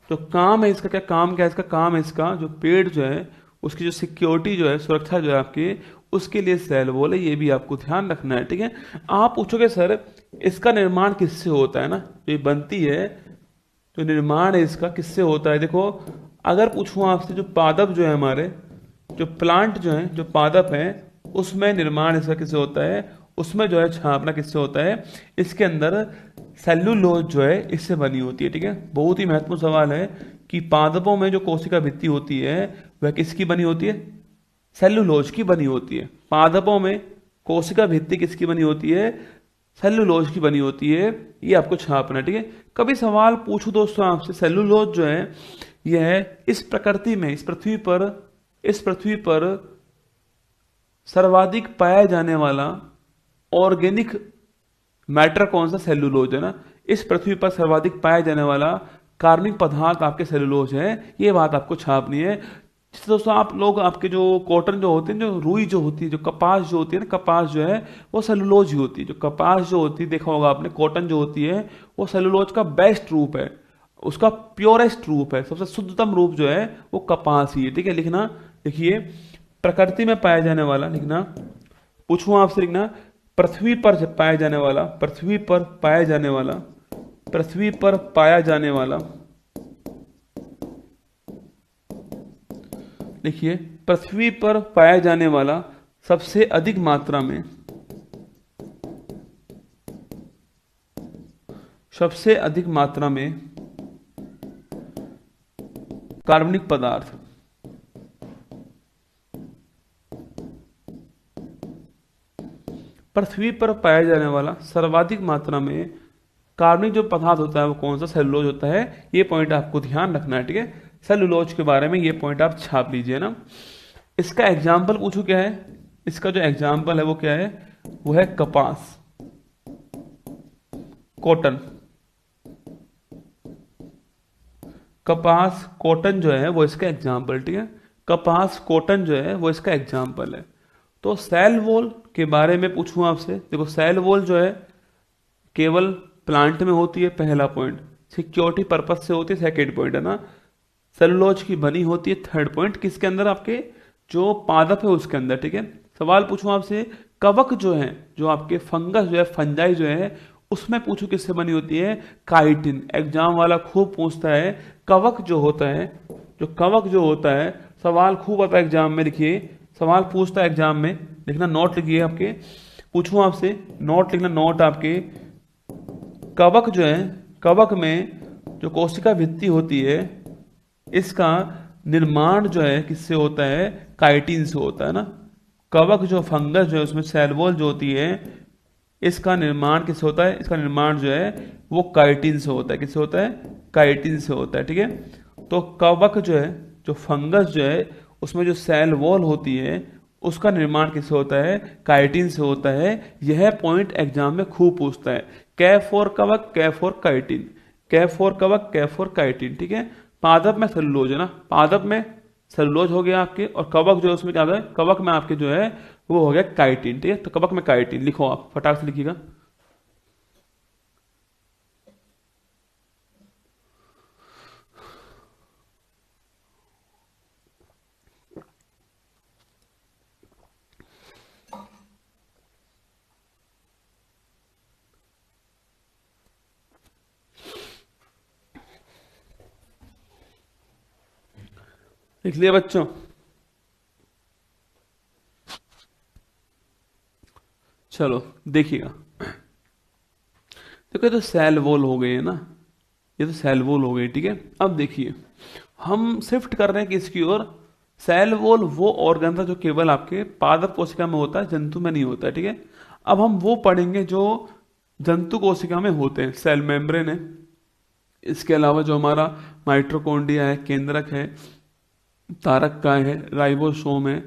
जो काम है इसका, क्या काम, क्या है इसका काम है इसका, जो पेड़ जो है उसकी जो सिक्योरिटी जो है, सुरक्षा जो है आपकी, उसके लिए सेल वॉल है, ये भी आपको ध्यान रखना है, ठीक है। आप पूछोगे सर इसका निर्माण किससे होता है ना, जो ये बनती है, जो निर्माण है इसका किससे होता है? देखो अगर पूछूं आपसे, जो पादप जो है हमारे, जो प्लांट जो है, जो पादप है, उसमें निर्माण इसका किससे होता है? उसमें जो है छापना किससे होता है? इसके अंदर सेल्यूलोज जो है इससे बनी होती है, ठीक है। बहुत ही महत्वपूर्ण सवाल है कि पादपों में जो कोशिका भित्ति होती है वह किसकी बनी होती है? सेल्यूलोज की बनी होती है। पादपों में कोशिका भित्ति किसकी बनी होती है? सेल्यूलोज की बनी होती है। ये आपको छापना है, ठीक है। कभी सवाल पूछूं दोस्तों आपसे, सेल्यूलोज जो है यह इस प्रकृति में, इस पृथ्वी पर सर्वाधिक पाया जाने वाला ऑर्गेनिक मैटर कौन सा? सेल्यूलोज है ना। इस पृथ्वी पर सर्वाधिक पाया जाने वाला कार्बनिक पदार्थ आपके सेल्यूलोज है, ये बात आपको छापनी है। जैसे दोस्तों आप लोग, आपके जो कॉटन जो होते हैं, जो रुई जो होती है, जो कपास जो होती है ना, कपास जो है वो सेल्यूलोज ही होती है। जो कपास जो होती है, देखा होगा आपने, कॉटन जो होती है वो सेल्यूलोज का बेस्ट रूप है, उसका प्योरेस्ट रूप है, सबसे शुद्धतम रूप जो है वो कपास ही है, ठीक है। लिखना, देखिए प्रकृति में पाया जाने वाला, लिखना, पूछूं आपसे, लिखना पृथ्वी पर पाया जाने वाला, पृथ्वी पर पाया जाने वाला, पृथ्वी पर पाया जाने वाला, देखिए पृथ्वी पर पाया जाने वाला सबसे अधिक मात्रा में, सबसे अधिक मात्रा में कार्बनिक पदार्थ, पृथ्वी पर पाया जाने वाला सर्वाधिक मात्रा में कार्बनिक जो पदार्थ होता है वो कौन सा? सेलुलोज होता है। ये पॉइंट आपको ध्यान रखना है, ठीक है। सेलुलोज के बारे में ये पॉइंट आप छाप लीजिए ना। इसका एग्जाम्पल पूछू क्या है? इसका जो एग्जाम्पल है वो क्या है? वो है कपास, कॉटन। कपास कॉटन जो है वो इसका एग्जाम्पल, ठीक है। कपास कॉटन जो है वो इसका एग्जाम्पल है। तो सेल वॉल के बारे में पूछूं आपसे, देखो सेल वॉल जो है केवल प्लांट में होती है, पहला पॉइंट। सिक्योरिटी पर्पज से होती है, सेकेंड पॉइंट है ना। सेलुलोज की बनी होती है, थर्ड पॉइंट। किसके अंदर? आपके जो पादप है उसके अंदर, ठीक है। सवाल पूछूं आपसे, कवक जो है, जो आपके फंगस जो है, फंजाई जो है, उसमें पूछू किससे बनी होती है? काइटिन। एग्जाम वाला खूब पूछता है कवक जो होता है, जो कवक जो होता है, सवाल खूब आता है एग्जाम में। लिखिए सवाल पूछता है एग्जाम में, लिखना, नोट लिखिए आपके। पूछूं आपसे, नोट लिखना, नोट आपके। कवक जो है, कवक में जो कोशिका भित्ति होती है, इसका निर्माण जो है किससे होता है? काइटिन से होता है ना। कवक जो फंगस जो है उसमें सेल वॉल जो होती है, इसका निर्माण किससे होता है? इसका निर्माण जो है वो काइटिन से होता है। किससे होता है? काइटिन से होता है, ठीक है। तो कवक जो है, जो फंगस जो है, उसमें जो सेल वॉल होती है उसका निर्माण किससे होता है? काइटिन से होता है। यह पॉइंट एग्जाम में खूब पूछता है। कै फॉर कवक, कै फॉर काइटिन, कै फॉर कवक, कै फॉर काइटिन, ठीक है। पादप में सेलुलोज है ना, पादप में सेलुलोज हो गया आपके, और कवक जो है उसमें क्या है? कवक में आपके जो है वो हो गया काइटिन, ठीक है। तो कवक में काइटिन लिखो, आप फटाक से लिखिएगा। लिख लिया बच्चों? चलो देखिएगा, देखो ये तो सेल वॉल हो गई है ना, ये तो सेल वॉल हो गई, ठीक है। अब देखिए हम शिफ्ट कर रहे हैं किसकी ओर? सेल वॉल वो ऑर्गन था जो केवल आपके पादप कोशिका में होता है, जंतु में नहीं होता है, ठीक है। अब हम वो पढ़ेंगे जो जंतु कोशिका में होते हैं। सेल मेम्ब्रेन है, इसके अलावा जो हमारा माइटोकॉन्ड्रिया है, केंद्रक है, तारक है, राइबोसोम है,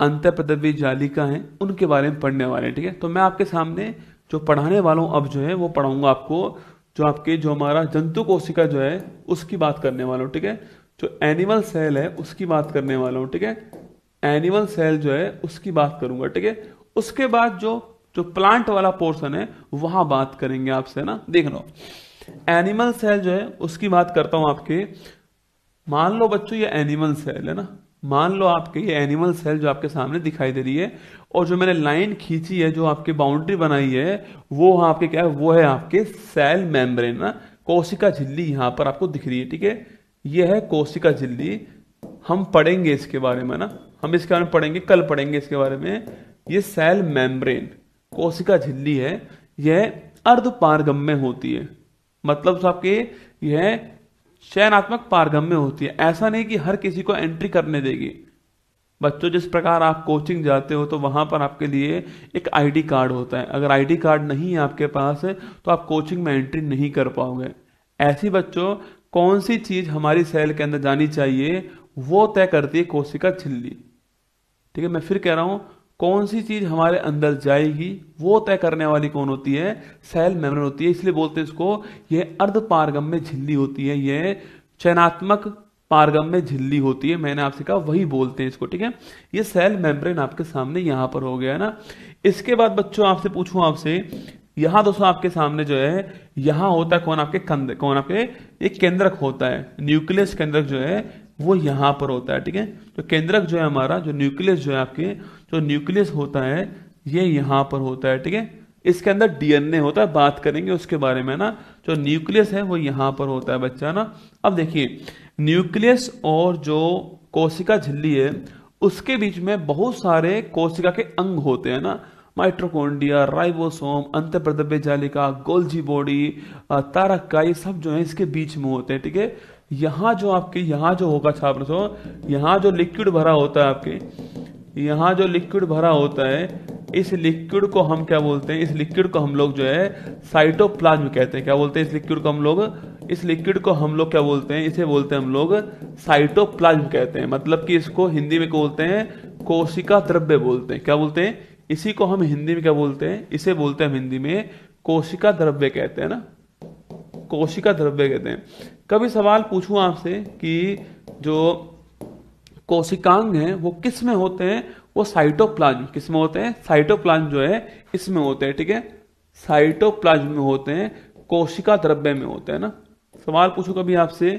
अंतःपदवी जालिका है, उनके बारे में पढ़ने वाले हैं, ठीक है। तो मैं आपके सामने जो पढ़ाने वाला हूँ अब जो है वो पढ़ाऊंगा आपको जो हमारा जंतु कोशिका जो है उसकी बात करने वाला हूँ, ठीक है। जो एनिमल सेल है उसकी बात करने वाला हूँ, ठीक है। एनिमल सेल जो है उसकी बात करूंगा, ठीक है। उसके बाद जो जो प्लांट वाला पोर्शन है वहां बात करेंगे आपसे ना। देख लो, एनिमल सेल जो है उसकी बात करता हूं आपके। मान लो बच्चों ये एनिमल सेल है ना, मान लो आपके ये एनिमल सेल जो आपके सामने दिखाई दे रही है, और जो मैंने लाइन खींची है, जो आपकी बाउंड्री बनाई है, वो आपके क्या है, वो है आपके सेल मेम्ब्रेन ना, कोशिका झिल्ली यहां पर आपको दिख रही है, ठीक है। ये है कोशिका झिल्ली। हम पढ़ेंगे इसके बारे में ना, हम इसके बारे में पढ़ेंगे, कल पढ़ेंगे इसके बारे में। ये सेल मेम्ब्रेन कोशिका झिल्ली है, यह अर्धपारगम्य होती है, मतलब तो आपके यह चयनात्मक पारगम्य होती है। ऐसा नहीं कि हर किसी को एंट्री करने देगी। बच्चों, जिस प्रकार आप कोचिंग जाते हो तो वहां पर आपके लिए एक आईडी कार्ड होता है, अगर आईडी कार्ड नहीं है आपके पास तो आप कोचिंग में एंट्री नहीं कर पाओगे। ऐसी बच्चों कौन सी चीज हमारी सेल के अंदर जानी चाहिए वो तय करती है कोशिका झिल्ली, ठीक है। मैं फिर कह रहा हूं, कौन सी चीज हमारे अंदर जाएगी वो तय करने वाली कौन होती है, सेल मेम्ब्रेन होती है। इसलिए बोलते हैं इसको, यह अर्धपारगम्य झिल्ली होती है, यह चयनात्मक पारगम्य झिल्ली होती है। मैंने आपसे कहा वही बोलते हैं इसको, ठीक है। ये सेल मेम्ब्रेन आपके सामने यहां पर हो गया ना। इसके बाद बच्चों आपसे पूछूं, आपसे यहां दोस्तों आपके सामने जो है यहां होता है कौन, आपके कंद, कौन आपके एक केंद्रक होता है, न्यूक्लियस केंद्रक जो है वो यहां पर होता है, ठीक है। तो केंद्रक जो है हमारा, जो न्यूक्लियस जो है आपके, जो न्यूक्लियस होता है ये यहां पर होता है, ठीक है। इसके अंदर डीएनए होता है, बात करेंगे उसके बारे में ना। जो न्यूक्लियस है वो यहां पर होता है बच्चा ना। अब देखिए, न्यूक्लियस और जो कोशिका झिल्ली है उसके बीच में बहुत सारे कोशिका के अंग होते हैं ना, माइटोकॉन्ड्रिया, राइबोसोम, अंतःपदव्य जालिका, गोल्जी बॉडी, तारक, ये सब जो है इसके बीच में होते हैं, ठीक है। यहाँ जो आपके यहाँ जो होगा छात्र सो, यहाँ जो लिक्विड भरा होता है आपके, यहाँ जो लिक्विड भरा होता है, इस लिक्विड को हम क्या बोलते हैं, इस लिक्विड को हम लोग जो है साइटोप्लाज्म कहते हैं। क्या बोलते हैं इस लिक्विड को हम लोग, इस लिक्विड को हम लोग क्या बोलते हैं, इसे बोलते हैं हम लोग साइटोप्लाज्म कहते हैं। मतलब कि इसको हिंदी में क्या बोलते हैं, कोशिका द्रव्य बोलते हैं। क्या बोलते हैं, इसी को हम हिंदी में क्या बोलते हैं, इसे बोलते हैं हम हिंदी में कोशिका द्रव्य कहते हैं ना, कोशिका द्रव्य कहते हैं। कभी सवाल पूछूं आपसे कि जो कोशिकांग हैं वो किस में होते हैं, वो साइटोप्लाज्म, किस में होते हैं, साइटोप्लाज्म जो है इसमें होते हैं, ठीक है। साइटोप्लाज्म में होते हैं, कोशिका द्रव्य में होते हैं ना। सवाल पूछूं कभी आपसे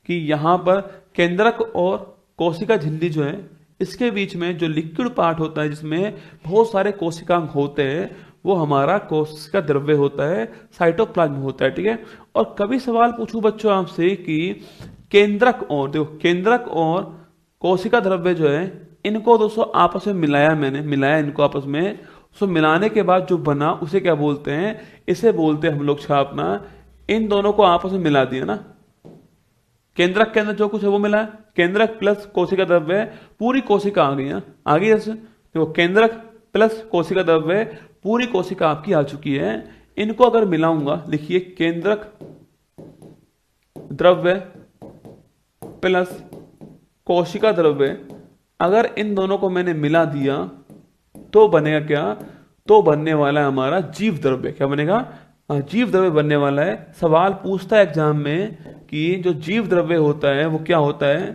कि यहां पर केंद्रक और कोशिका झिल्ली जो है इसके बीच में जो लिक्विड पार्ट होता है जिसमें बहुत सारे कोशिकांग होते हैं, वो हमारा कोशिका द्रव्य होता है, साइटोप्लाज्म होता है, ठीक है। और कभी सवाल पूछूं बच्चों आपसे कि केंद्रक और, देखो केंद्रक और कोशिका द्रव्य जो है इनको दोस्तों आपस में मिलाया, मैंने मिलाया इनको आपस में, सो मिलाने के बाद जो बना उसे क्या बोलते हैं, इसे बोलते हैं हम लोग छापना। इन दोनों को आपस में मिला दिया ना, केंद्रक के अंदर जो कुछ है वो मिला, केंद्रक प्लस कोशिका द्रव्य, पूरी कोशिका आ गई है, आ गई जैसे देखो, केंद्रक प्लस कोशिका द्रव्य, पूरी कोशिका आपकी आ चुकी है। इनको अगर मिलाऊंगा, लिखिए केंद्रक द्रव्य प्लस कोशिका द्रव्य, अगर इन दोनों को मैंने मिला दिया तो बनेगा क्या, तो बनने वाला है हमारा जीव द्रव्य। क्या बनेगा, जीव द्रव्य बनने वाला है। सवाल पूछता है एग्जाम में कि जो जीव द्रव्य होता है वो क्या होता है,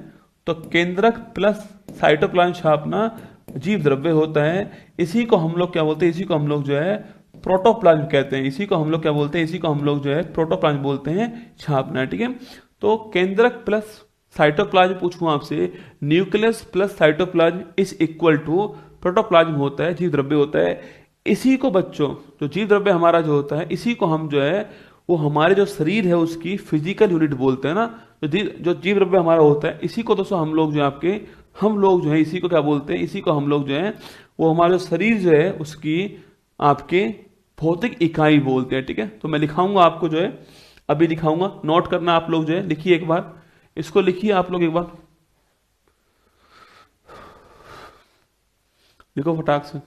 तो केंद्रक प्लस साइटोप्लाज्म छापना जीव द्रव्य होता है। इसी को हम लोग क्या बोलते हैं, इसी को हम लोग जो है प्रोटोप्लाज्म कहते हैं। इसी को हम लोग क्या बोलते हैं, इसी को हम लोग जो है प्रोटोप्लाज्म बोलते हैं, छापना है, ठीक है। तो केंद्रक प्लस साइटोप्लाज्म पूछूं आपसे, nucleus plus cytoplasm is equal to protoplasm होता है, जीव द्रव्य होता है। इसी को बच्चों, जो जीव द्रव्य हमारा जो होता है, इसी को हम जो है वो हमारे जो शरीर है उसकी फिजिकल यूनिट बोलते हैं ना। जो जीव द्रव्य हमारा होता है, इसी को दोस्तों हम लोग जो आपके, हम लोग जो है इसी को क्या बोलते हैं, इसी को हम लोग जो है वो हमारा शरीर जो है उसकी आपके भौतिक इकाई बोलते हैं, ठीक है। तो मैं लिखाऊंगा आपको जो है, अभी लिखाऊंगा, नोट करना आप लोग जो है, लिखिए एक बार, इसको लिखिए आप लोग एक बार, लिखो फटाक से।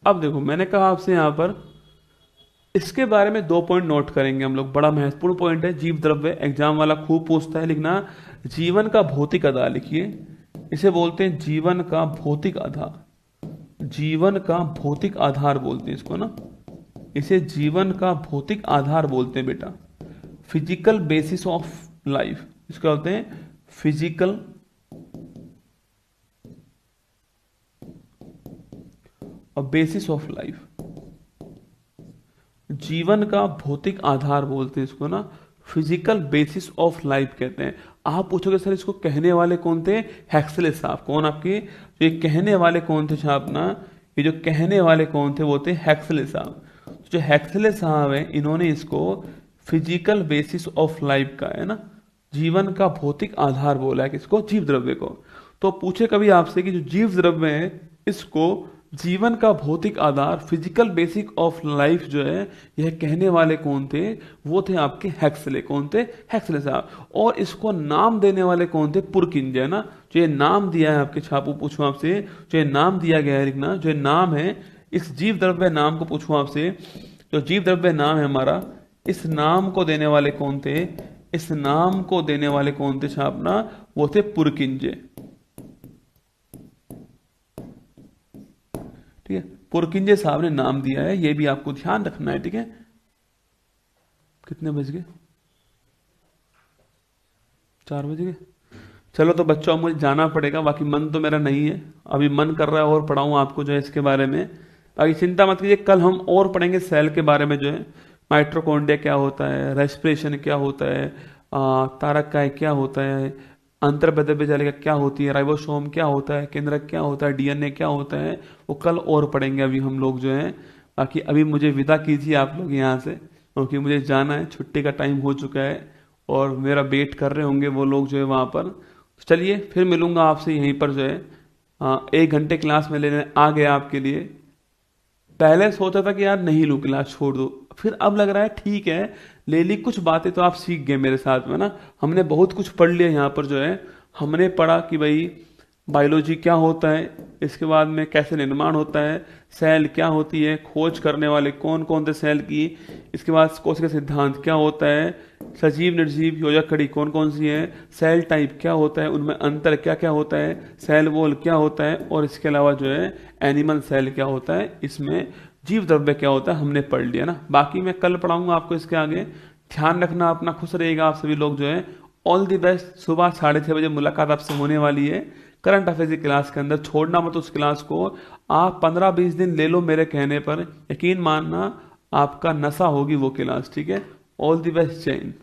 अब देखो मैंने कहा आपसे यहां पर इसके बारे में 2 पॉइंट नोट करेंगे हम लोग, बड़ा महत्वपूर्ण पॉइंट है। जीव द्रव्य एग्जाम वाला खूब पूछता है, लिखना जीवन का भौतिक आधार लिखिए। इसे बोलते हैं जीवन का भौतिक आधार। जीवन का भौतिक आधार बोलते हैं इसको ना, इसे जीवन का भौतिक आधार बोलते हैं बेटा। फिजिकल बेसिस ऑफ लाइफ इसको बोलते हैं, फिजिकल और बेसिस ऑफ लाइफ, जीवन का भौतिक आधार बोलते हैं इसको ना, फिजिकल बेसिस ऑफ लाइफ कहते हैं। आप पूछोगे सर इसको कहने वाले कौन थे? हेक्सले साहब। कौन आपके जो ये कहने वाले कौन थे साहब ना, ये जो कहने वाले कौन थे वो थे हेक्सले साहब। जो हेक्सले साहब हैं इन्होंने इसको फिजिकल बेसिस ऑफ लाइफ का है ना, जीवन का भौतिक आधार बोला है किसको? जीव द्रव्य को। तो पूछे कभी आपसे कि जो जीव द्रव्य है इसको जीवन का भौतिक आधार, फिजिकल बेसिक ऑफ लाइफ जो है यह कहने वाले कौन थे? वो थे आपके हेक्सले। कौन थे? हेक्सले साहब। और इसको नाम देने वाले कौन थे? पुरकिंजे ना। जो ये नाम दिया है आपके छापू, पूछूं आपसे जो ये नाम दिया गया है लिखना, जो नाम है इस जीव द्रव्य नाम को पूछूं आपसे, जो जीव द्रव्य नाम है हमारा, इस नाम को देने वाले कौन थे? इस नाम को देने वाले कौन थे छापना? वो थे पुरकिंजे। ठीक है, पुरकिंजे साहब ने नाम दिया है, ये भी आपको ध्यान रखना है। ठीक है, कितने बज गए? 4 बज गए। चलो तो बच्चों अब मुझे जाना पड़ेगा, बाकी मन तो मेरा नहीं है, अभी मन कर रहा है और पढ़ाऊँ आपको जो है इसके बारे में। बाकी चिंता मत कीजिए, कल हम और पढ़ेंगे सेल के बारे में, जो है माइटोकॉन्ड्रिया क्या होता है, रेस्पिरेशन क्या होता है, तारक क्या होता है, अंतर्बद्ध जालिका क्या होती है, राइबोसोम क्या होता है, केंद्रक क्या होता है, डीएनए क्या होता है, वो कल और पढ़ेंगे अभी हम लोग जो है। बाकी अभी मुझे विदा कीजिए आप लोग यहाँ से, क्योंकि मुझे जाना है, छुट्टी का टाइम हो चुका है और मेरा वेट कर रहे होंगे वो लोग जो है वहाँ पर। चलिए फिर मिलूंगा आपसे यहीं पर जो है, 1 घंटे क्लास में लेने आ गया आपके लिए। पहले सोचा था कि यार नहीं लूँ क्लास, छोड़ दो, फिर अब लग रहा है ठीक है ले ली। कुछ बातें तो आप सीख गए मेरे साथ में ना, हमने बहुत कुछ पढ़ लिया यहाँ पर जो है। हमने पढ़ा कि भाई बायोलॉजी क्या होता है, इसके बाद में कैसे निर्माण होता है, सेल क्या होती है, खोज करने वाले कौन कौन थे सेल की, इसके बाद कोशिका सिद्धांत क्या होता है, सजीव निर्जीव योजक कड़ी कौन कौन सी है, सेल टाइप क्या होता है, उनमें अंतर क्या क्या होता है, सेल वॉल क्या होता है, और इसके अलावा जो है एनिमल सेल क्या होता है, इसमें जीव द्रव्य क्या होता है, हमने पढ़ लिया ना। बाकी मैं कल पढ़ाऊंगा आपको इसके आगे। ध्यान रखना अपना, खुश रहेगा आप सभी लोग जो है। All the best. सुबह 6:30 बजे मुलाकात आपसे होने वाली है करंट अफेयर्स की क्लास के अंदर। छोड़ना मत उस क्लास को, आप 15-20 दिन ले लो मेरे कहने पर, यकीन मानना आपका नशा होगी वो क्लास। ठीक है, ऑल दी बेस्ट, जय हिंद।